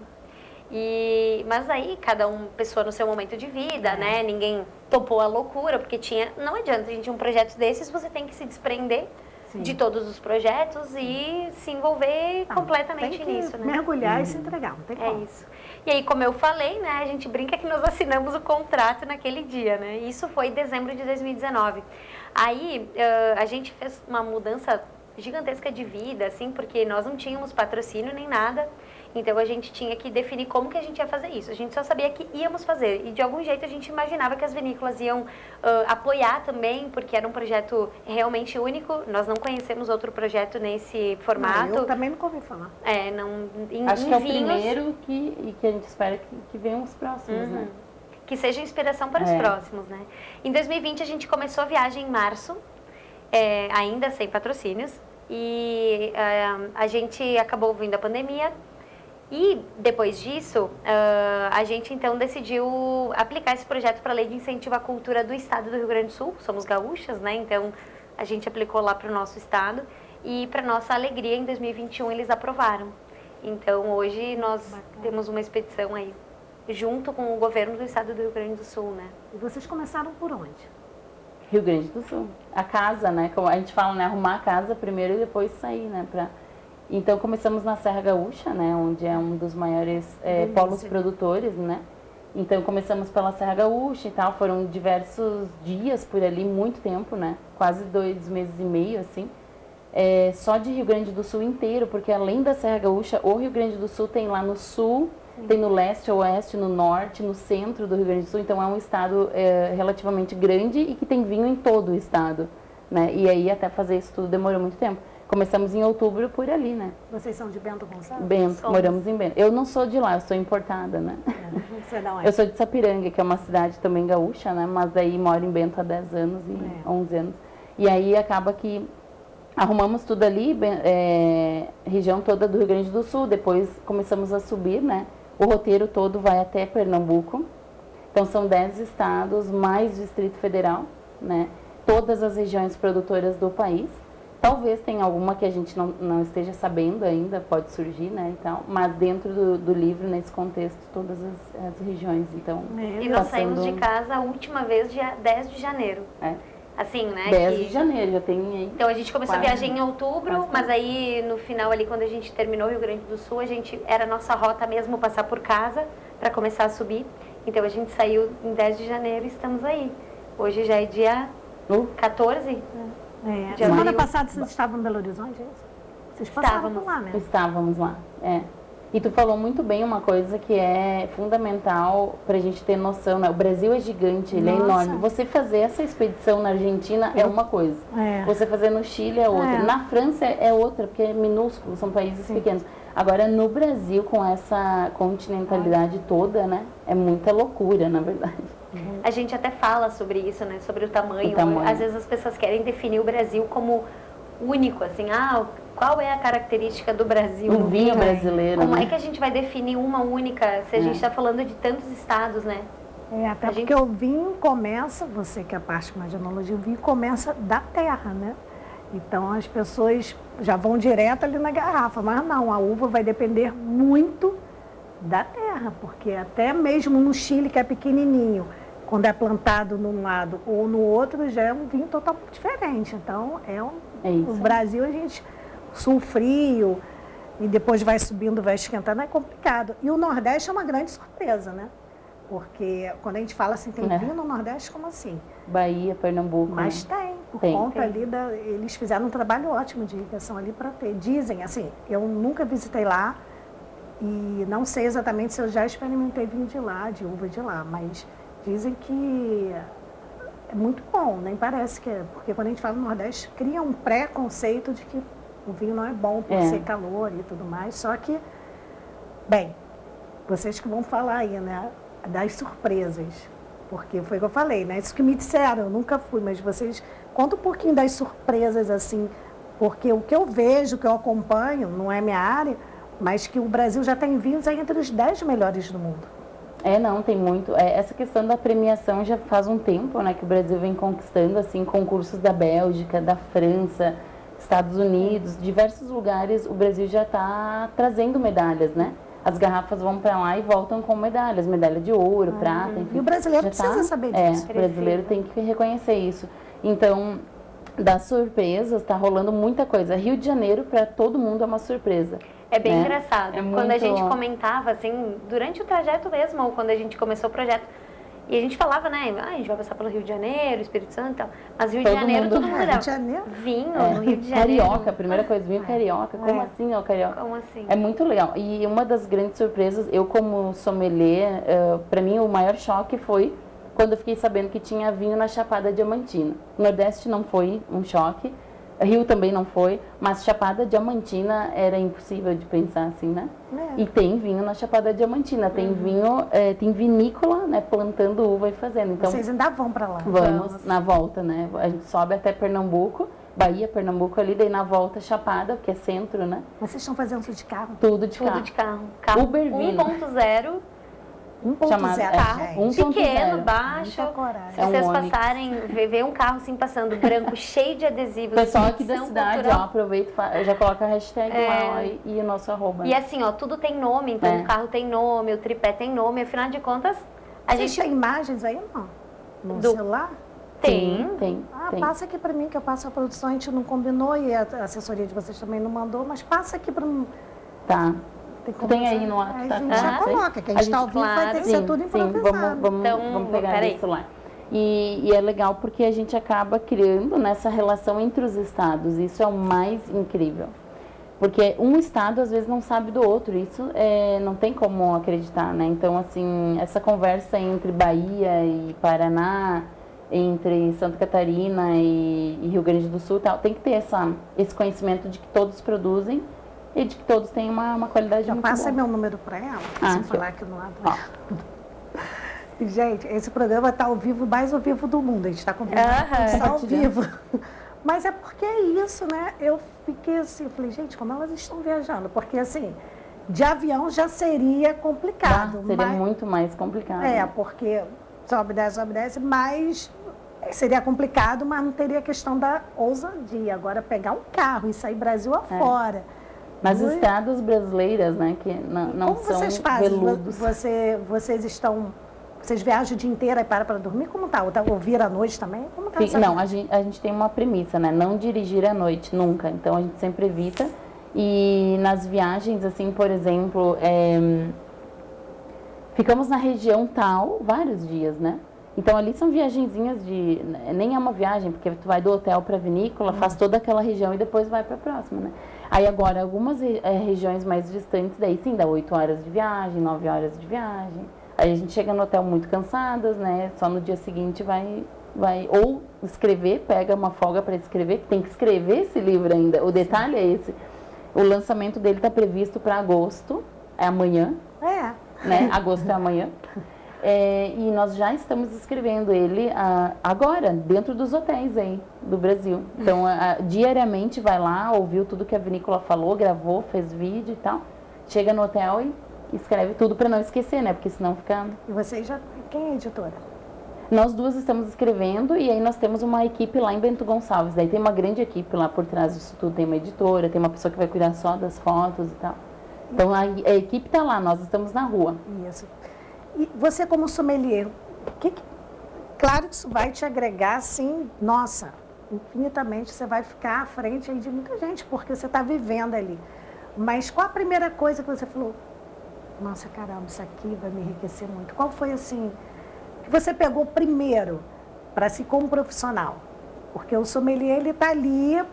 Mas aí, cada pessoa no seu momento de vida, né? Ninguém topou a loucura, porque não adianta, a gente, um projeto desses, você tem que se desprender de todos os projetos e se envolver completamente nisso, né? Mergulhar e se entregar, não tem como. É isso. E aí, como eu falei, né, a gente brinca que nós assinamos o contrato naquele dia, né? Isso foi em dezembro de 2019. Aí, a gente fez uma mudança gigantesca de vida, assim, porque nós não tínhamos patrocínio nem nada. Então, a gente tinha que definir como que a gente ia fazer isso. A gente só sabia que íamos fazer. E, de algum jeito, a gente imaginava que as vinícolas iam apoiar também, porque era um projeto realmente único. Nós não conhecemos outro projeto nesse formato. Eu também nunca ouvi falar. Acho que é o primeiro e que a gente espera que venham os próximos, né? Que seja inspiração para os próximos, né? Em 2020, a gente começou a viagem em março, ainda sem patrocínios. E a gente acabou vindo a pandemia. E depois disso, a gente então decidiu aplicar esse projeto para a Lei de Incentivo à Cultura do Estado do Rio Grande do Sul. Somos gaúchas, né? Então a gente aplicou lá para o nosso estado e, para nossa alegria, em 2021 eles aprovaram. Então hoje nós temos uma expedição aí junto com o governo do estado do Rio Grande do Sul, né? E vocês começaram por onde? Rio Grande do Sul. A casa, né? Como a gente fala, né? Arrumar a casa primeiro e depois sair, né? Então, começamos na Serra Gaúcha, né, onde é um dos maiores polos produtores, né? Então, começamos pela Serra Gaúcha e tal, foram diversos dias por ali, muito tempo, né? Quase 2 meses e meio, assim. Só de Rio Grande do Sul inteiro, porque além da Serra Gaúcha, o Rio Grande do Sul tem lá no sul, tem no leste, oeste, no norte, no centro do Rio Grande do Sul. Então, é um estado relativamente grande e que tem vinho em todo o estado, né? E aí, até fazer isso tudo demorou muito tempo. Começamos em outubro por ali, né? Vocês são de Bento Gonçalves? Bento, moramos em Bento. Eu não sou de lá, eu sou importada, né? Você não é? Eu sou de Sapiranga, que é uma cidade também gaúcha, né? Mas daí moro em Bento há 10 anos e 11 anos. E aí acaba que arrumamos tudo ali, região toda do Rio Grande do Sul. Depois começamos a subir, né? O roteiro todo vai até Pernambuco. Então são 10 estados, mais Distrito Federal, né? Todas as regiões produtoras do país. Talvez tenha alguma que a gente não esteja sabendo ainda, pode surgir, né, e tal, mas dentro do livro, nesse contexto, todas as regiões, então... E nós saímos de casa a última vez dia 10 de janeiro. Assim, né? 10 de janeiro, já tem aí... Então, a gente começou a viajar em outubro, mas aí, no final ali, quando a gente terminou o Rio Grande do Sul, era a nossa rota mesmo passar por casa, para começar a subir. Então, a gente saiu em 10 de janeiro e estamos aí. Hoje já é dia 14, Semana passada vocês estavam em Belo Horizonte, é isso? Vocês passaram por lá, né? Estávamos lá, E tu falou muito bem uma coisa que é fundamental pra gente ter noção, né? O Brasil é gigante, ele é enorme. Você fazer essa expedição na Argentina é uma coisa. Você fazer no Chile é outra. Na França é outra, porque é minúsculo, são países pequenos. Agora, no Brasil, com essa continentalidade toda, né? É muita loucura, na verdade. A gente até fala sobre isso, né? Sobre o tamanho. Às vezes as pessoas querem definir o Brasil como único, assim, qual é a característica do Brasil? O vinho brasileiro, Como né? é que a gente vai definir uma única, se a gente está falando de tantos estados, né? Até porque o vinho começa, você que é a parte mais de enologia, o vinho começa da terra, né? Então as pessoas já vão direto ali na garrafa, mas não, a uva vai depender muito da terra, porque até mesmo no Chile, que é pequenininho, quando é plantado num lado ou no outro, já é um vinho totalmente diferente. Então, o Brasil, a gente, sul frio, e depois vai subindo, vai esquentando, é complicado. E o Nordeste é uma grande surpresa, né? Porque quando a gente fala assim, tem vinho no Nordeste, como assim? Bahia, Pernambuco. Mas tem, por conta ali eles fizeram um trabalho ótimo de irrigação ali para ter. Dizem, assim, eu nunca visitei lá e não sei exatamente se eu já experimentei vinho de lá, de uva de lá, mas dizem que é muito bom, nem parece que é. Porque quando a gente fala no Nordeste, cria um pré-conceito de que o vinho não é bom por ser calor e tudo mais, só que, bem, vocês que vão falar aí, né? Das surpresas, porque foi o que eu falei, né? Isso que me disseram, eu nunca fui, mas vocês conta um pouquinho das surpresas, assim, porque o que eu vejo, o que eu acompanho, não é minha área, mas que o Brasil já tem vinhos aí entre os 10 melhores do mundo. Não, tem muito. Essa questão da premiação já faz um tempo, né, que o Brasil vem conquistando, assim, concursos da Bélgica, da França, Estados Unidos, diversos lugares, o Brasil já está trazendo medalhas, né? As garrafas vão para lá e voltam com medalhas, medalha de ouro, prata, enfim. E o brasileiro precisa saber disso. O brasileiro tem que reconhecer isso. Então, das surpresas, está rolando muita coisa. Rio de Janeiro, para todo mundo, é uma surpresa. É bem engraçado. Quando a muito... gente comentava, assim, durante o trajeto mesmo, ou quando a gente começou o projeto, e a gente falava, né, a gente vai passar pelo Rio de Janeiro, Espírito Santo e tal. Mas Rio de Janeiro, todo mundo Rio de Janeiro? Vinho no Rio de Janeiro. Carioca, a primeira coisa, vinho carioca. Como assim, ó, carioca? Como assim? É muito legal. E uma das grandes surpresas, eu como sommelier, para mim o maior choque foi quando eu fiquei sabendo que tinha vinho na Chapada Diamantina. O Nordeste não foi um choque, Rio também não foi, mas Chapada Diamantina era impossível de pensar assim, né? E tem vinho na Chapada Diamantina, tem vinho, tem vinícola, né, plantando uva e fazendo. Então, vocês ainda vão para lá? Vamos na volta, né? A gente sobe até Pernambuco, Bahia, Pernambuco ali, daí na volta Chapada, que é centro, né? Mas vocês estão fazendo tudo de carro? Tudo de carro. Tudo de carro. Uber Vino. 1.0. 1.0 carro, pequeno, baixo. Se vocês Onix. passarem, ver um carro assim passando branco, cheio de adesivos. Pessoal aqui da cidade, ó, aproveita, já coloca a hashtag lá e o nosso arroba. E assim, ó, tudo tem nome, então o carro tem nome, o tripé tem nome, afinal de contas, a gente tem imagens aí, não? No celular? Tem. Tem. Passa aqui para mim, que eu passo a produção, a gente não combinou e a assessoria de vocês também não mandou, mas passa aqui para mim. Tá. Tem aí no WhatsApp. A gente já coloca, que a gente está ao vivo, vai ter que ser tudo improvisado. Vamos pegar isso lá. E é legal porque a gente acaba criando nessa relação entre os estados, isso é o mais incrível. Porque um estado às vezes não sabe do outro, isso não tem como acreditar, né? Então, assim, essa conversa entre Bahia e Paraná, entre Santa Catarina e Rio Grande do Sul, tal, tem que ter esse conhecimento de que todos produzem e de que todos têm uma qualidade muito boa. Passa meu número para ela, se falar aqui no lado. Gente, esse programa está ao vivo, mais ao vivo do mundo. A gente está combinando ao vivo. Mas é porque é isso, né? Eu fiquei assim, falei, gente, como elas estão viajando? Porque, assim, de avião já seria complicado. Seria muito mais complicado. Porque sobe, desce, mas seria complicado, mas não teria a questão da ousadia. Agora, pegar um carro e sair Brasil afora. Nas estradas brasileiras, né, que não são vocês fazem? veludos. Vocês viajam o dia inteiro e para dormir? Como tá? Ou vira à noite também? Como tá? Não, a gente tem uma premissa, né, não dirigir à noite, nunca. Então, a gente sempre evita. E nas viagens, assim, por exemplo, ficamos na região tal, vários dias, né? Então, ali são viagenzinhas nem é uma viagem, porque tu vai do hotel para a vinícola, faz toda aquela região e depois vai para a próxima, né? Aí agora, algumas regiões mais distantes, daí sim, dá 8 horas de viagem, 9 horas de viagem. Aí a gente chega no hotel muito cansadas, né? Só no dia seguinte vai ou escrever, pega uma folga para escrever, que tem que escrever esse livro ainda. O detalhe é esse. O lançamento dele está previsto para agosto, é amanhã. Né? Agosto é amanhã. E nós já estamos escrevendo ele agora, dentro dos hotéis aí do Brasil. Então, diariamente vai lá, ouviu tudo que a vinícola falou, gravou, fez vídeo e tal. Chega no hotel e escreve tudo para não esquecer, né? Porque senão fica... E vocês quem é a editora? Nós duas estamos escrevendo e aí nós temos uma equipe lá em Bento Gonçalves. Daí tem uma grande equipe lá por trás disso tudo. Tem uma editora, tem uma pessoa que vai cuidar só das fotos e tal. Então, a equipe está lá, nós estamos na rua. Isso. E você como sommelier, o que Claro que isso vai te agregar, assim, nossa, infinitamente, você vai ficar à frente aí de muita gente, porque você está vivendo ali. Mas qual a primeira coisa que você falou? Nossa, caramba, isso aqui vai me enriquecer muito. Qual foi, assim, que você pegou primeiro para si como profissional? Porque o sommelier, ele está ali,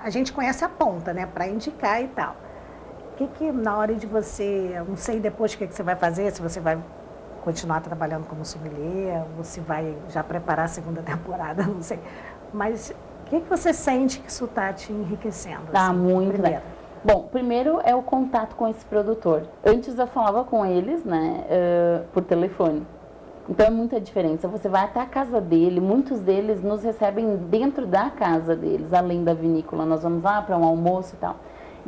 a gente conhece a ponta, né, para indicar e tal. O que na hora de você, eu não sei depois o que você vai fazer, se você vai continuar trabalhando como sommelier, ou se vai já preparar a segunda temporada, não sei. Mas o que você sente que isso está te enriquecendo? Tá, assim, muito, primeiro? né? Bom, primeiro é o contato com esse produtor. Antes eu falava com eles, né, por telefone. Então é muita diferença. Você vai até a casa dele, muitos deles nos recebem dentro da casa deles, além da vinícola. Nós vamos lá para um almoço e tal.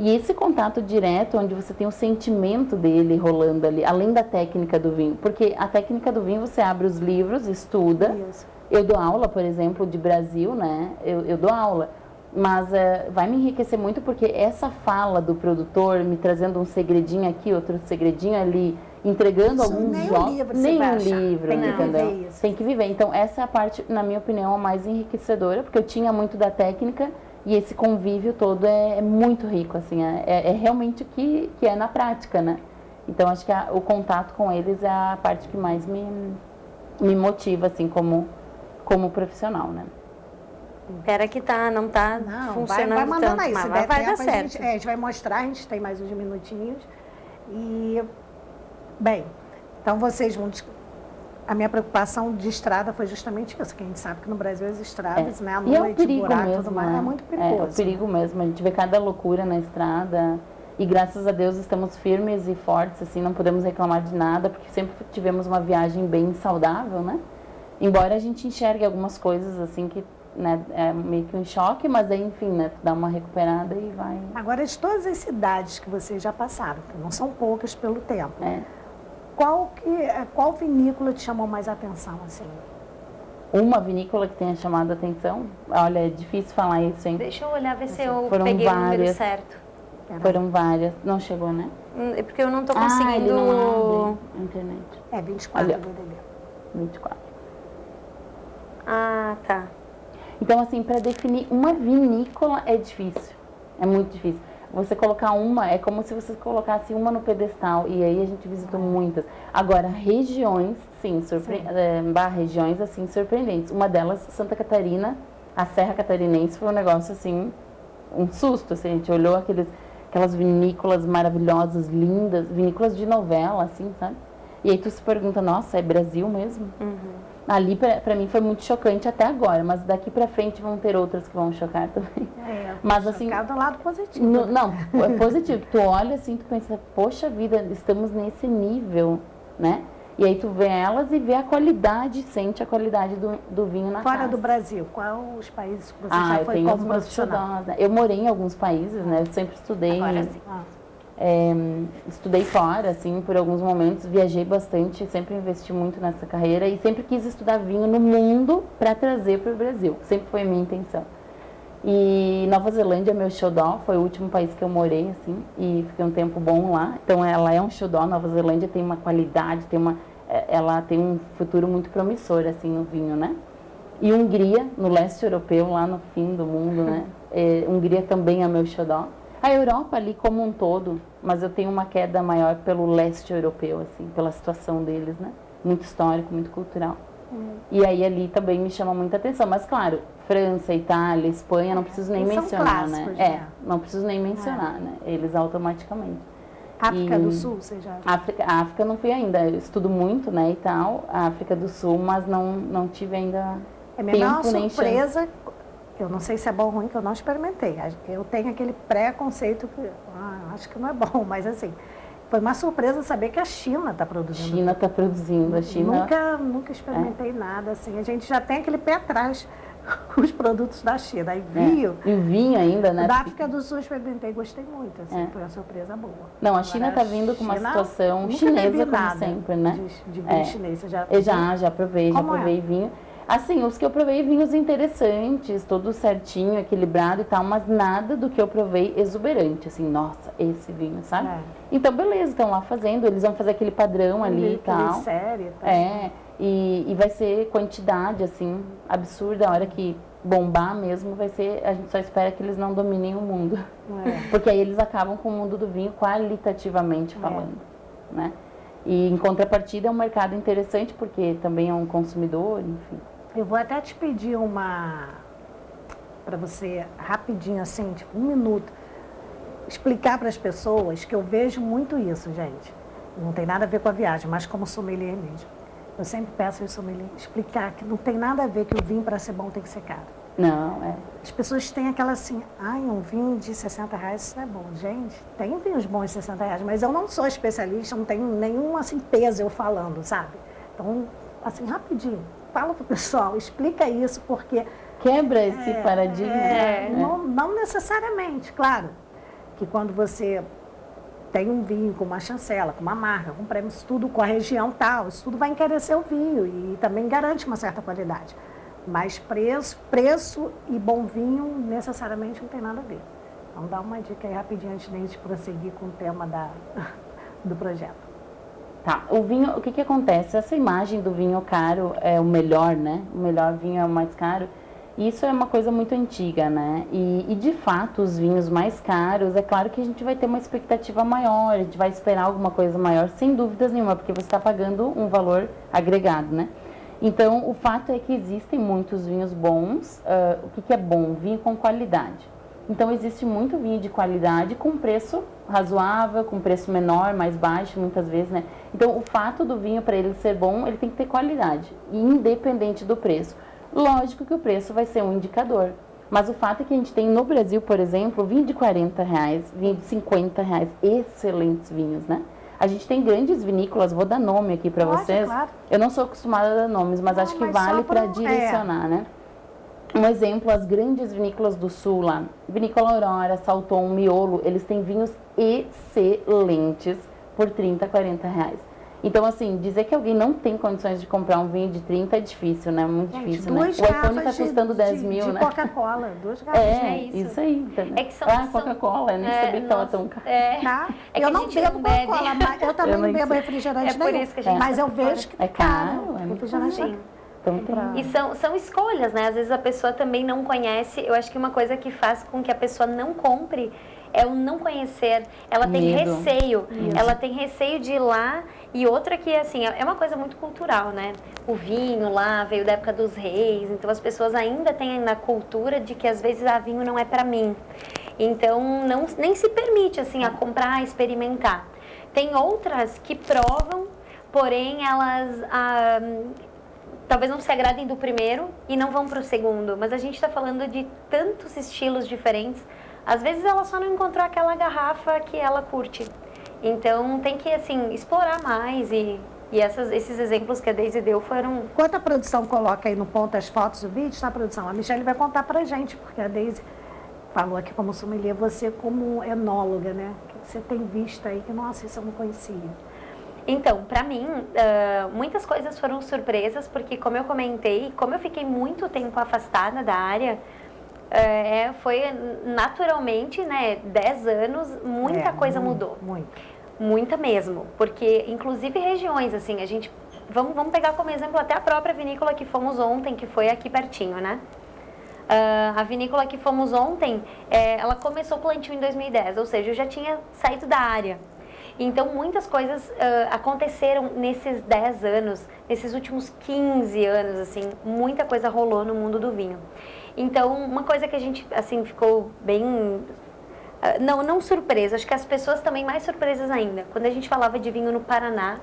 E esse contato direto, onde você tem o sentimento dele rolando ali, além da técnica do vinho. Porque a técnica do vinho, você abre os livros, estuda. Isso. Eu dou aula, por exemplo, de Brasil, né? Eu dou aula. Mas vai me enriquecer muito porque essa fala do produtor, me trazendo um segredinho aqui, outro segredinho ali, entregando Isso, alguns nem jogos. um livro você Nem vai um achar. livro, Tem que entendeu? viver isso. Tem que viver. Então, essa é a parte, na minha opinião, a mais enriquecedora, porque eu tinha muito da técnica e esse convívio todo é muito rico, assim, é realmente o que é na prática, né? Então, acho que o contato com eles é a parte que mais me motiva, assim, como profissional, né? Pera que não tá funcionando vai mandando tanto, aí, mas se vai der dar tempo, certo. a gente vai mostrar, a gente tem mais uns minutinhos. E, bem, então vocês vão... A minha preocupação de estrada foi justamente isso, que a gente sabe que no Brasil as estradas, né, a E é um noite, perigo buraco, mesmo, tudo mais, né? é muito perigoso. É o perigo mesmo, a gente vê cada loucura na estrada e graças a Deus estamos firmes e fortes, assim, não podemos reclamar de nada, porque sempre tivemos uma viagem bem saudável, né? Embora a gente enxergue algumas coisas, assim, que, né, é meio que um choque, mas daí, enfim, né, dá uma recuperada e vai... Agora, de todas as cidades que vocês já passaram, que não são poucas pelo tempo, qual vinícola te chamou mais a atenção, assim? Uma vinícola que tenha chamado a atenção? Olha, é difícil falar isso, hein? Deixa eu olhar, ver se eu Foram peguei o número várias. certo. Foram várias. Não chegou, né? É porque eu não tô conseguindo... ele não abre a internet. É 24 Olha, do DD. 24. Ah, tá. Então, assim, para definir uma vinícola é difícil. É muito difícil. Você colocar uma, é como se você colocasse uma no pedestal. E aí a gente visitou muitas. Agora, regiões, sim, regiões, assim, surpreendentes. Uma delas, Santa Catarina, a Serra Catarinense, foi um negócio, assim, um susto. Assim, a gente olhou aquelas vinícolas maravilhosas, lindas, vinícolas de novela, assim, sabe? E aí tu se pergunta, nossa, é Brasil mesmo? Ali, pra mim, foi muito chocante até agora, mas daqui pra frente vão ter outras que vão chocar também. Mas assim... do lado positivo. Não, é positivo. Tu olha assim, tu pensa, poxa vida, estamos nesse nível, né? E aí tu vê elas e vê a qualidade, sente a qualidade do vinho na Fora casa. do Brasil, quais os países que você já foi tenho como os meus profissional? xodós, né? Eu morei em alguns países, né? Eu sempre estudei... Agora sim. Estudei fora, assim, por alguns momentos, viajei bastante, sempre investi muito nessa carreira e sempre quis estudar vinho no mundo para trazer para o Brasil, sempre foi a minha intenção. E Nova Zelândia é meu xodó, foi o último país que eu morei, assim, e fiquei um tempo bom lá. Então ela é um xodó, Nova Zelândia tem uma qualidade, ela tem um futuro muito promissor, assim, no vinho, né? E Hungria, no leste europeu, lá no fim do mundo, né? Hungria também é meu xodó. A Europa ali como um todo, mas eu tenho uma queda maior pelo leste europeu, assim, pela situação deles, né? Muito histórico, muito cultural. E aí ali também me chama muita atenção. Mas claro, França, Itália, Espanha, não preciso nem mencionar, né? Não preciso nem mencionar, né? Eles automaticamente. África do Sul, você já... A África não fui ainda, eu estudo muito, né, e tal, a África do Sul, mas não tive ainda tempo nem chance. Eu não sei se é bom ou ruim, que eu não experimentei. Eu tenho aquele preconceito que acho que não é bom, mas assim, foi uma surpresa saber que a China está produzindo. China está produzindo, a China... Nunca experimentei nada, assim. A gente já tem aquele pé atrás com os produtos da China. Aí vinho... E vinho ainda, né? Da África do Sul eu experimentei, gostei muito, assim, foi uma surpresa boa. Não, a China está vindo com uma situação chinesa, como sempre, né? De vinho chinês, você já provei vinho. Assim, os que eu provei, vinhos interessantes, tudo certinho, equilibrado e tal, mas nada do que eu provei exuberante, assim, nossa, esse vinho, sabe? Então, beleza, estão lá fazendo, eles vão fazer aquele padrão ali e tal. Série, tá? E vai ser quantidade, assim, absurda. A hora que bombar mesmo, vai ser... A gente só espera que eles não dominem o mundo. Porque aí eles acabam com o mundo do vinho qualitativamente falando, né? E em contrapartida é um mercado interessante, porque também é um consumidor, enfim. Eu vou até te pedir para você, rapidinho assim, tipo 1 minuto, explicar para as pessoas que eu vejo muito isso, gente. Não tem nada a ver com a viagem, mas como sommelier mesmo. Eu sempre peço ao sommelier explicar que não tem nada a ver que o vinho, para ser bom, tem que ser caro. Não, As pessoas têm aquela assim, um vinho de R$60, isso não é bom. Gente, tem vinhos bons de R$60, mas eu não sou especialista, não tenho nenhum assim, peso eu falando, sabe? Então, assim, rapidinho, fala pro pessoal, explica isso, porque... Quebra esse paradigma. Não necessariamente, claro, que quando você tem um vinho com uma chancela, com uma marca, com prêmio, isso tudo com a região tal, isso tudo vai encarecer o vinho e também garante uma certa qualidade. Mas preço e bom vinho necessariamente não tem nada a ver. Então dá uma dica aí rapidinho antes de a gente prosseguir com o tema do projeto. Tá, o vinho, o que acontece? Essa imagem do vinho caro é o melhor, né? O melhor vinho é o mais caro. Isso é uma coisa muito antiga, né? E de fato, os vinhos mais caros, é claro que a gente vai ter uma expectativa maior, a gente vai esperar alguma coisa maior, sem dúvidas nenhuma, porque você está pagando um valor agregado, né? Então, o fato é que existem muitos vinhos bons. O que é bom? Vinho com qualidade. Então, existe muito vinho de qualidade com preço razoável, com preço menor, mais baixo, muitas vezes, né? Então, o fato do vinho, para ele ser bom, ele tem que ter qualidade, independente do preço. Lógico que o preço vai ser um indicador, mas o fato é que a gente tem no Brasil, por exemplo, vinho de R$40, vinho de R$50, excelentes vinhos, né? A gente tem grandes vinícolas, vou dar nome aqui para vocês. Claro. Eu não sou acostumada a dar nomes, mas acho que vale para direcionar, né? Um exemplo, as grandes vinícolas do sul lá, Vinícola Aurora, Salton, Miolo, eles têm vinhos excelentes por R$30, R$40. Então, assim, dizer que alguém não tem condições de comprar um vinho de 30 é difícil, né? Muito difícil, né? O iPhone tá custando 10 mil, né? De Coca-Cola, 2 garrafas. Isso aí. Entendeu? É que são, Coca-Cola, nem sabia que tava tão caro. Eu não bebo Coca-Cola, mas eu também não bebo refrigerante por isso que a gente mas eu vejo que é caro. Refrigerante E são escolhas, né? Às vezes a pessoa também não conhece. Eu acho que uma coisa que faz com que a pessoa não compre é o não conhecer. Ela tem receio. Ela tem receio de ir lá. E outra que, assim, é uma coisa muito cultural, né? O vinho lá veio da época dos reis. Então, as pessoas ainda têm na cultura de que, às vezes, vinho não é para mim. Então, nem se permite, assim, a comprar, a experimentar. Tem outras que provam, porém, elas... talvez não se agradem do primeiro e não vão para o segundo. Mas a gente está falando de tantos estilos diferentes. Às vezes ela só não encontrou aquela garrafa que ela curte. Então tem que, assim, explorar mais e esses exemplos que a Deise deu foram... Enquanto a produção coloca aí no ponto as fotos do vídeo, tá, produção? A Michelle vai contar pra gente, porque a Deise falou aqui como sommelier, você como enóloga, né? Que você tem visto aí que, nossa, isso eu não conhecia. Então, para mim, muitas coisas foram surpresas, porque como eu comentei, como eu fiquei muito tempo afastada da área, foi naturalmente, né, 10 anos, muita coisa mudou. Muita mesmo, porque inclusive regiões, assim, a gente, vamos pegar como exemplo até a própria vinícola que fomos ontem, que foi aqui pertinho, né? A vinícola que fomos ontem, ela começou o plantio em 2010, ou seja, eu já tinha saído da área. Então, muitas coisas aconteceram nesses 10 anos, nesses últimos 15 anos, assim, muita coisa rolou no mundo do vinho. Então, uma coisa que a gente, assim, ficou bem... Não surpresa, acho que as pessoas também mais surpresas ainda. Quando a gente falava de vinho no Paraná,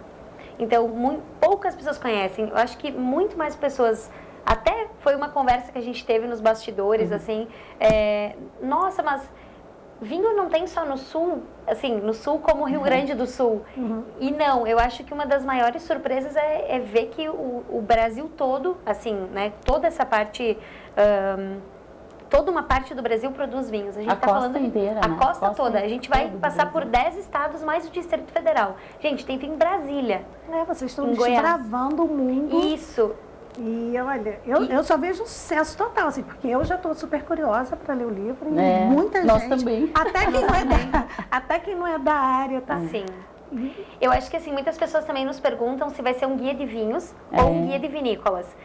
então, poucas pessoas conhecem. Eu acho que muito mais pessoas... Até foi uma conversa que a gente teve nos bastidores, assim, nossa, mas... Vinho não tem só no Sul, assim, no Sul como o Rio Grande do Sul. E não, eu acho que uma das maiores surpresas é ver que o Brasil todo, assim, né, toda essa parte, toda uma parte do Brasil produz vinhos. A gente tá falando inteira, a né? costa toda. A gente vai passar por 10 estados mais o Distrito Federal. Gente, tem vinho em Brasília. Vocês estão desbravando o mundo. Isso. E olha, eu só vejo um sucesso total, assim, porque eu já estou super curiosa para ler o livro e muita nós gente. Também. Até quem não é da área, tá? Sim. Eu acho que assim, muitas pessoas também nos perguntam se vai ser um guia de vinhos ou um guia de vinícolas.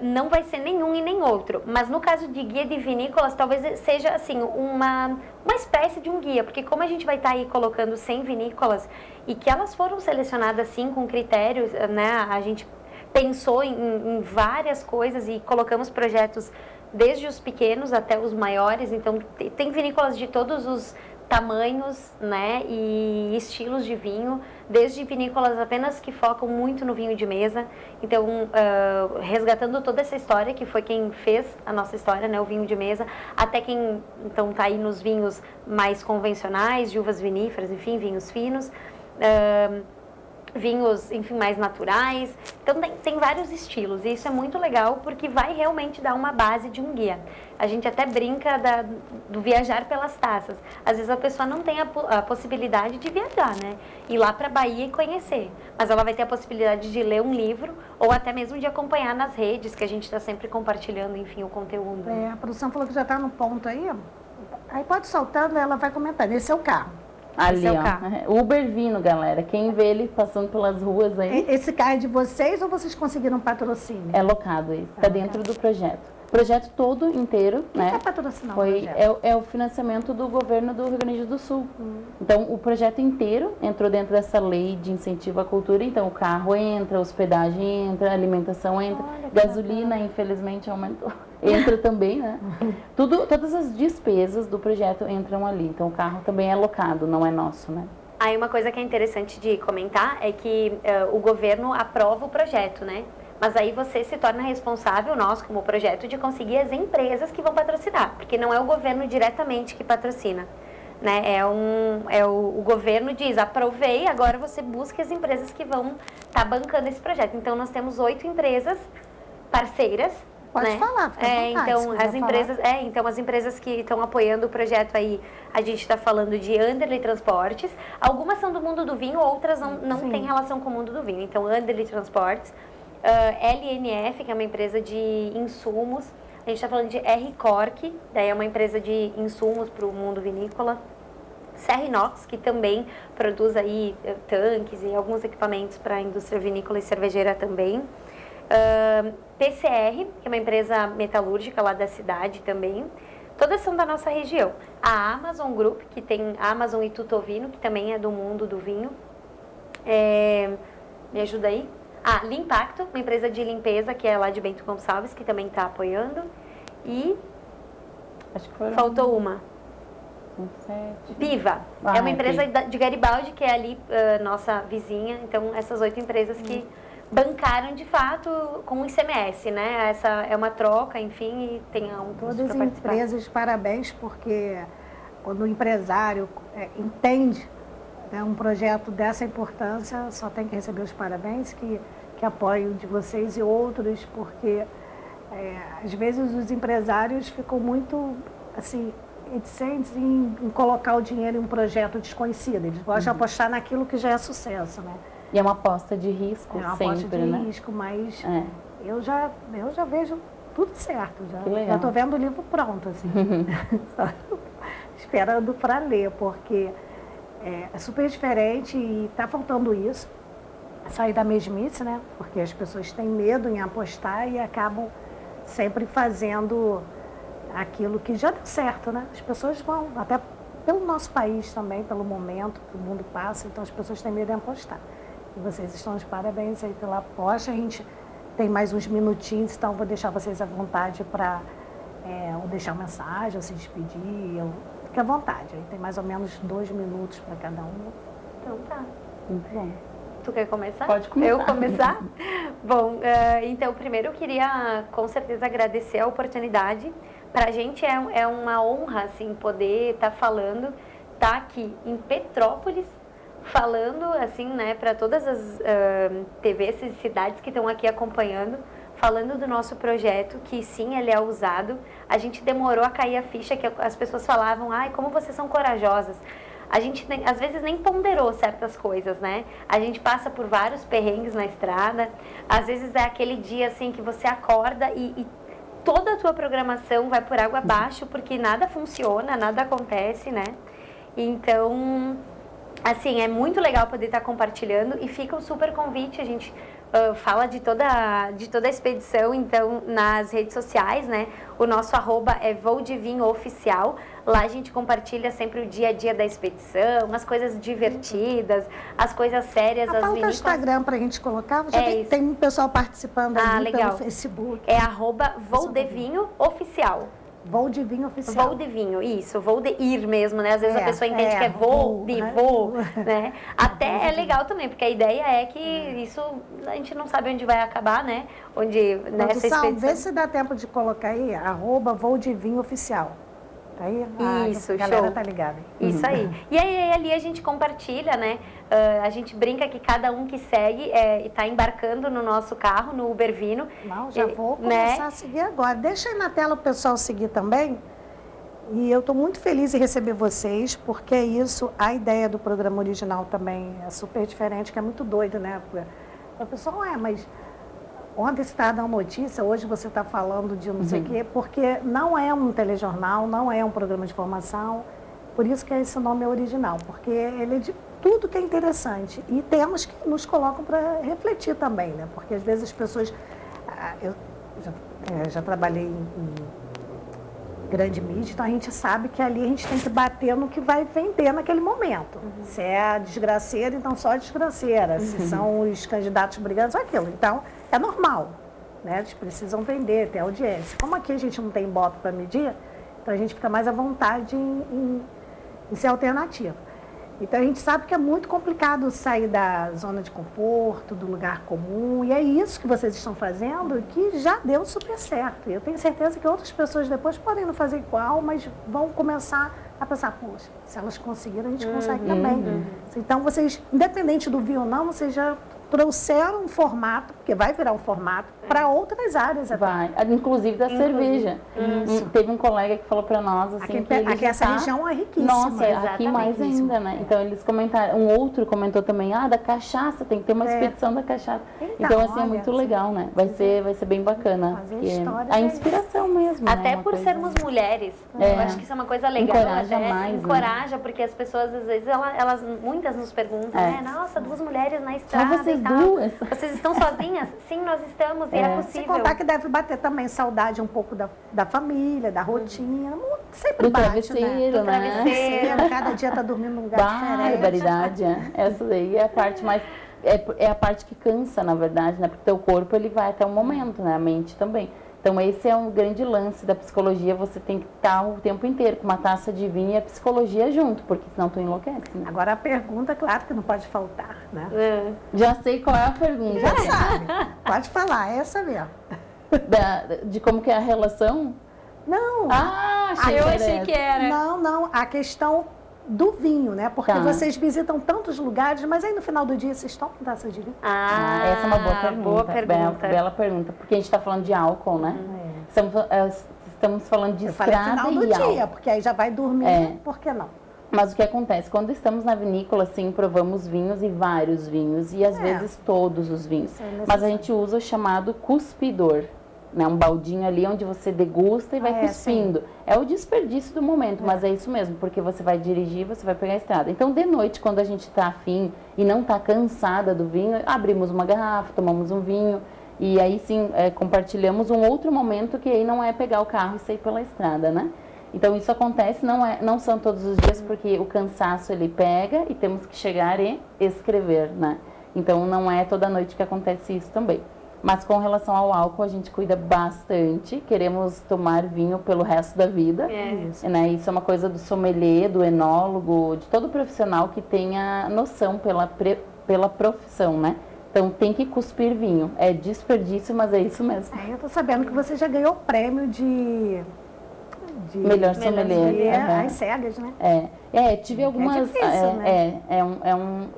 Não vai ser nenhum e nem outro, mas no caso de guia de vinícolas, talvez seja assim, uma espécie de um guia, porque como a gente vai estar aí colocando 100 vinícolas e que elas foram selecionadas assim com critérios, né, a gente pensou em várias coisas e colocamos projetos desde os pequenos até os maiores, então tem vinícolas de todos os tamanhos, né, e estilos de vinho, desde vinícolas apenas que focam muito no vinho de mesa, então resgatando toda essa história que foi quem fez a nossa história, né, o vinho de mesa, até quem então está aí nos vinhos mais convencionais, de uvas viníferas, enfim, vinhos finos, vinhos, enfim, mais naturais. Então tem vários estilos e isso é muito legal porque vai realmente dar uma base de um guia. A gente até brinca do viajar pelas taças. Às vezes a pessoa não tem a possibilidade de viajar, né? Ir lá para a Bahia e conhecer. Mas ela vai ter a possibilidade de ler um livro ou até mesmo de acompanhar nas redes, que a gente está sempre compartilhando, enfim, o conteúdo. A produção falou que já está no ponto aí. Aí pode soltando, ela vai comentando. Esse é o carro. Ali, ó. Uber Vino, galera. Quem vê ele passando pelas ruas aí. Esse carro é de vocês ou vocês conseguiram patrocínio? É locado esse. Está dentro do projeto. O projeto todo inteiro, Quem né? quer patrocinar o projeto? É o financiamento do governo do Rio Grande do Sul. Então, o projeto inteiro entrou dentro dessa lei de incentivo à cultura. Então, o carro entra, a hospedagem entra, a alimentação entra, gasolina, infelizmente, aumentou. Entra também, né? Todas as despesas do projeto entram ali. Então, o carro também é alocado, não é nosso, né? Aí uma coisa que é interessante de comentar é que o governo aprova o projeto, né? Mas aí você se torna responsável, nós como projeto, de conseguir as empresas que vão patrocinar, porque não é o governo diretamente que patrocina, né? O governo diz, aprovei, agora você busca as empresas que vão estar bancando esse projeto. Então nós temos 8 empresas parceiras. Pode né? falar, fica à vontade, então se quiser as empresas, então as empresas que estão apoiando o projeto aí, a gente está falando de Anderley Transportes. Algumas são do mundo do vinho, outras não têm relação com o mundo do vinho. Então Anderley Transportes, LNF, que é uma empresa de insumos. A gente está falando de R Cork, daí é uma empresa de insumos para o mundo vinícola. Serra Inox, que também produz aí tanques e alguns equipamentos para a indústria vinícola e cervejeira também. PCR, que é uma empresa metalúrgica lá da cidade também. Todas são da nossa região. A Amazon Group, que tem Amazon e Tutovino, que também é do mundo do vinho. Me ajuda aí? Limpacto, uma empresa de limpeza que é lá de Bento Gonçalves, que também está apoiando. E acho que foram... faltou uma. 7. Piva, é uma empresa de Garibaldi, que é ali nossa vizinha. Então, essas 8 empresas que bancaram de fato com o ICMS, né? Essa é uma troca, enfim, e tem um custo Todas as empresas, parabéns, porque quando o empresário entende, né, um projeto dessa importância, só tem que receber os parabéns, que apoio de vocês e outros, porque às vezes os empresários ficam muito, assim, reticentes em colocar o dinheiro em um projeto desconhecido. Eles gostam de apostar naquilo que já é sucesso, né? E é uma aposta de risco, é uma sempre, aposta de risco, mas eu já vejo tudo certo. Já estou vendo o livro pronto, assim. Esperando para ler, porque é super diferente e está faltando isso. Sair da mesmice, né? Porque as pessoas têm medo em apostar e acabam sempre fazendo aquilo que já deu certo, né? As pessoas vão, até pelo nosso país também, pelo momento que o mundo passa, então as pessoas têm medo em apostar. E vocês estão de parabéns aí pela aposta. A gente tem mais uns minutinhos, então vou deixar vocês à vontade para ou deixar uma mensagem, ou se despedir. Fique à vontade. Aí tem mais ou menos 2 minutos para cada um. Então tá. Muito bom. Tu quer começar? Pode começar. Eu começar? Bom, então primeiro eu queria com certeza agradecer a oportunidade. Para a gente é uma honra assim, poder estar falando, estar aqui em Petrópolis, falando assim, né, para todas as TVs e cidades que estão aqui acompanhando, falando do nosso projeto, que sim, ele é ousado. A gente demorou a cair a ficha, que as pessoas falavam, ai, como vocês são corajosas. A gente às vezes nem ponderou certas coisas, né? A gente passa por vários perrengues na estrada, às vezes é aquele dia assim que você acorda e toda a tua programação vai por água abaixo, porque nada funciona, nada acontece, né? Então, assim, é muito legal poder estar compartilhando e fica um super convite, a gente fala de toda a expedição, então, nas redes sociais, né? O nosso @ é Voo de Vinho Oficial. Lá a gente compartilha sempre o dia a dia da expedição, as coisas divertidas, as coisas sérias, as vinícolas. Falta o Instagram para a gente colocar, já tem um pessoal participando ali pelo Facebook. É @Voo de Vinho Oficial. Voo de Vinho Oficial. Voo de Vinho, isso, voo de ir mesmo, né? Às vezes a pessoa entende que é voo, né? Até é legal também, porque a ideia é que isso, a gente não sabe onde vai acabar, né? Onde, nessa expedição... Vê se dá tempo de colocar aí, @Voo de Vinho Oficial. Tá aí? Isso, a galera show. tá ligada. Isso aí. E aí ali a gente compartilha, né? A gente brinca que cada um que segue está embarcando no nosso carro, no Ubervino. Não, já vou começar a seguir agora. Deixa aí na tela o pessoal seguir também. E eu estou muito feliz em receber vocês, porque isso, a ideia do programa original também é super diferente, que é muito doido, né? A pessoa, mas... Ontem você estava dando notícia, hoje você está falando de não sei o quê, porque não é um telejornal, não é um programa de formação, por isso que esse nome é original, porque ele é de tudo que é interessante. E temas que nos colocam para refletir também, né? Porque às vezes as pessoas... Eu já trabalhei em grande mídia, então a gente sabe que ali a gente tem que bater no que vai vender naquele momento. Se é a desgraceira, então só a desgraceira. Se são os candidatos brigantes, aquilo. Então, é normal, né? Eles precisam vender, ter audiência. Como aqui a gente não tem bota para medir, então a gente fica mais à vontade em ser alternativa. Então a gente sabe que é muito complicado sair da zona de conforto, do lugar comum, e é isso que vocês estão fazendo, que já deu super certo. E eu tenho certeza que outras pessoas depois podem não fazer igual, mas vão começar a pensar, poxa, se elas conseguiram, a gente consegue também. Então vocês, independente do vinho ou não, vocês já trouxeram um formato, porque vai virar um formato, para outras áreas. Vai, inclusive da cerveja. Teve um colega que falou para nós, assim, aqui essa região é riquíssima. Nossa, aqui mais ainda, né? Então eles comentaram, um outro comentou também, da cachaça, tem que ter uma expedição da cachaça. Então assim, é muito legal, né? Vai ser bem bacana. A inspiração mesmo. Até por sermos mulheres. Eu acho que isso é uma coisa legal. Encoraja mais. Encoraja, porque as pessoas, às vezes, muitas nos perguntam, nossa, 2 mulheres na estrada. Só vocês duas. Vocês estão sozinhas? Sim, nós estamos, e é possível. Sem contar que deve bater também saudade um pouco da família, da rotina. Sempre do bate, travesseiro, né? Do travesseiro, cada dia tá dormindo num lugar diferente. Barbaridade, essa daí é a parte mais... É a parte que cansa, na verdade, né? Porque o teu corpo, ele vai até um momento, né? A mente também. Então, esse é um grande lance da psicologia, você tem que estar o tempo inteiro com uma taça de vinho e a psicologia junto, porque senão tu enlouquece. Né? Agora a pergunta, claro que não pode faltar, né? Já sei qual é a pergunta. Já sabe, pode falar, é essa mesmo. De como que é a relação? Não. Eu achei que era. Não, a questão do vinho, né? Porque vocês visitam tantos lugares, mas aí no final do dia vocês tomam taça de vinho? Essa é uma boa pergunta. Boa pergunta. Bela pergunta, porque a gente está falando de álcool, né? Estamos falando de estrada e álcool. Eu falei final do dia, porque aí já vai dormir, por que não? Mas o que acontece? Quando estamos na vinícola, sim, provamos vinhos e vários vinhos, e às vezes todos os vinhos. Mas a gente usa o chamado cuspidor. Né, um baldinho ali onde você degusta e vai cuspindo. Sim. É o desperdício do momento, mas é isso mesmo, porque você vai dirigir, você vai pegar a estrada. Então, de noite, quando a gente está afim e não está cansada do vinho, abrimos uma garrafa, tomamos um vinho e aí sim compartilhamos um outro momento que aí não é pegar o carro e sair pela estrada, né? Então, isso acontece, não são todos os dias, porque o cansaço ele pega e temos que chegar e escrever, né? Então, não é toda noite que acontece isso também. Mas com relação ao álcool, a gente cuida bastante. Queremos tomar vinho pelo resto da vida. Isso. Né? Isso é uma coisa do sommelier, do enólogo, de todo profissional que tenha noção pela profissão, né? Então tem que cuspir vinho. É desperdício, mas é isso mesmo. Eu tô sabendo que você já ganhou o prêmio de melhor sommelier. As cegas, né? Tive algumas... É difícil, né?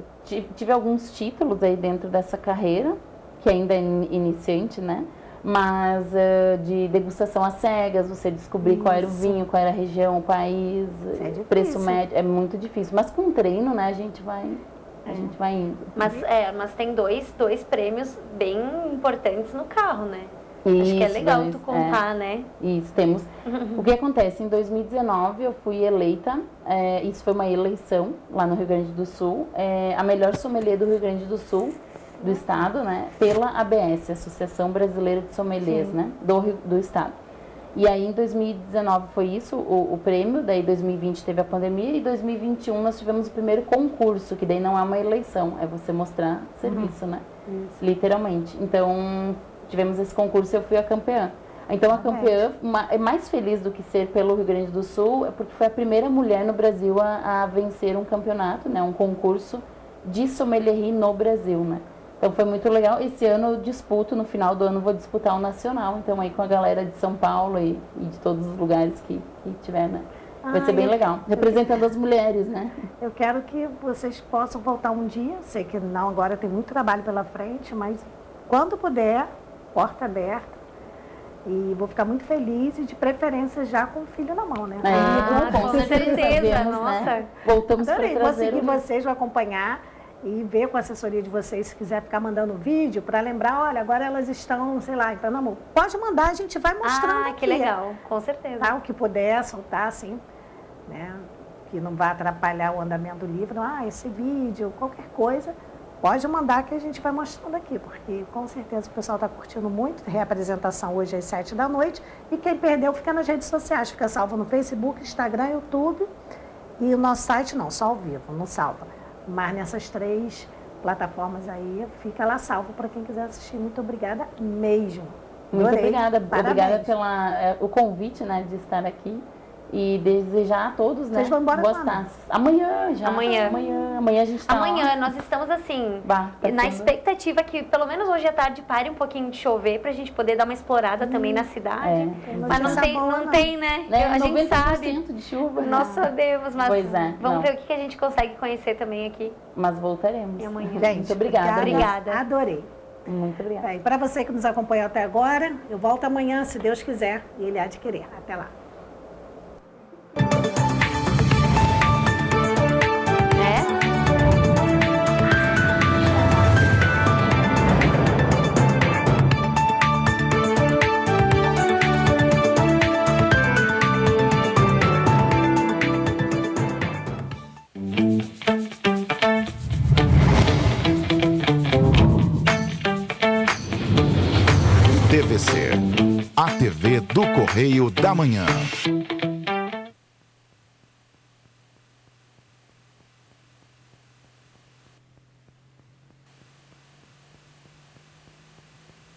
Tive alguns títulos aí dentro dessa carreira, que ainda é iniciante, né? Mas de degustação às cegas, você descobrir qual era o vinho, qual era a região, o país, preço médio, é muito difícil. Mas com treino, né, a gente vai indo. Mas tem dois prêmios bem importantes no carro, né? Acho que é legal tu contar, né? Isso, temos. O que acontece? Em 2019 eu fui eleita, isso foi uma eleição lá no Rio Grande do Sul, a melhor sommelier do Rio Grande do Sul, do estado, né? Pela ABS, Associação Brasileira de Sommeliers, né? Do estado. E aí em 2019 foi isso, o prêmio, daí 2020 teve a pandemia e 2021 nós tivemos o primeiro concurso, que daí não é uma eleição, é você mostrar serviço, né? Isso. Literalmente. Então, tivemos esse concurso e eu fui a campeã. Então, a campeã é mais feliz do que ser pelo Rio Grande do Sul, é porque foi a primeira mulher no Brasil a vencer um campeonato, né? Um concurso de sommelierie no Brasil, né? Então foi muito legal. Esse ano eu disputo, no final do ano vou disputar o nacional, então aí com a galera de São Paulo e de todos os lugares que tiver, né? Vai ser bem legal, representando as mulheres, né? Eu quero que vocês possam voltar um dia, sei que não, agora tem muito trabalho pela frente, mas quando puder, porta aberta. E vou ficar muito feliz e de preferência já com o filho na mão, né? Com certeza, nossa. Né? Voltamos para trazer. Vou seguir vocês, vou acompanhar e ver com a assessoria de vocês, se quiser ficar mandando vídeo, para lembrar, olha, agora elas estão, sei lá, entrando amor. Pode mandar, a gente vai mostrando aqui. Que legal, com certeza. Tá? O que puder soltar, assim, né? Que não vai atrapalhar o andamento do livro. Esse vídeo, qualquer coisa, pode mandar que a gente vai mostrando aqui, porque com certeza o pessoal está curtindo muito. Reapresentação hoje às 7 da noite. E quem perdeu fica nas redes sociais, fica salvo no Facebook, Instagram, YouTube. E o nosso site não, só ao vivo, não salva. Mas nessas 3 plataformas aí, fica lá salvo para quem quiser assistir. Muito obrigada mesmo. Muito Adorei. obrigada. Parabéns. Obrigada pelo convite, né, de estar aqui. E desejar a todos, né? Vocês vão embora boas quando? taças. Amanhã já. Amanhã a gente tá Amanhã nós estamos assim, na expectativa que pelo menos hoje à tarde pare um pouquinho de chover pra gente poder dar uma explorada também na cidade. Mas não tem, né? A gente sabe. de chuva. Nossa Deus, mas pois é, vamos ver o que a gente consegue conhecer também aqui. Mas voltaremos. E amanhã. Gente, muito obrigada. Obrigada. Adorei. Muito obrigada. E para você que nos acompanhou até agora, eu volto amanhã, se Deus quiser, e Ele há de querer. Até lá. TVC, a TV do Correio da Manhã.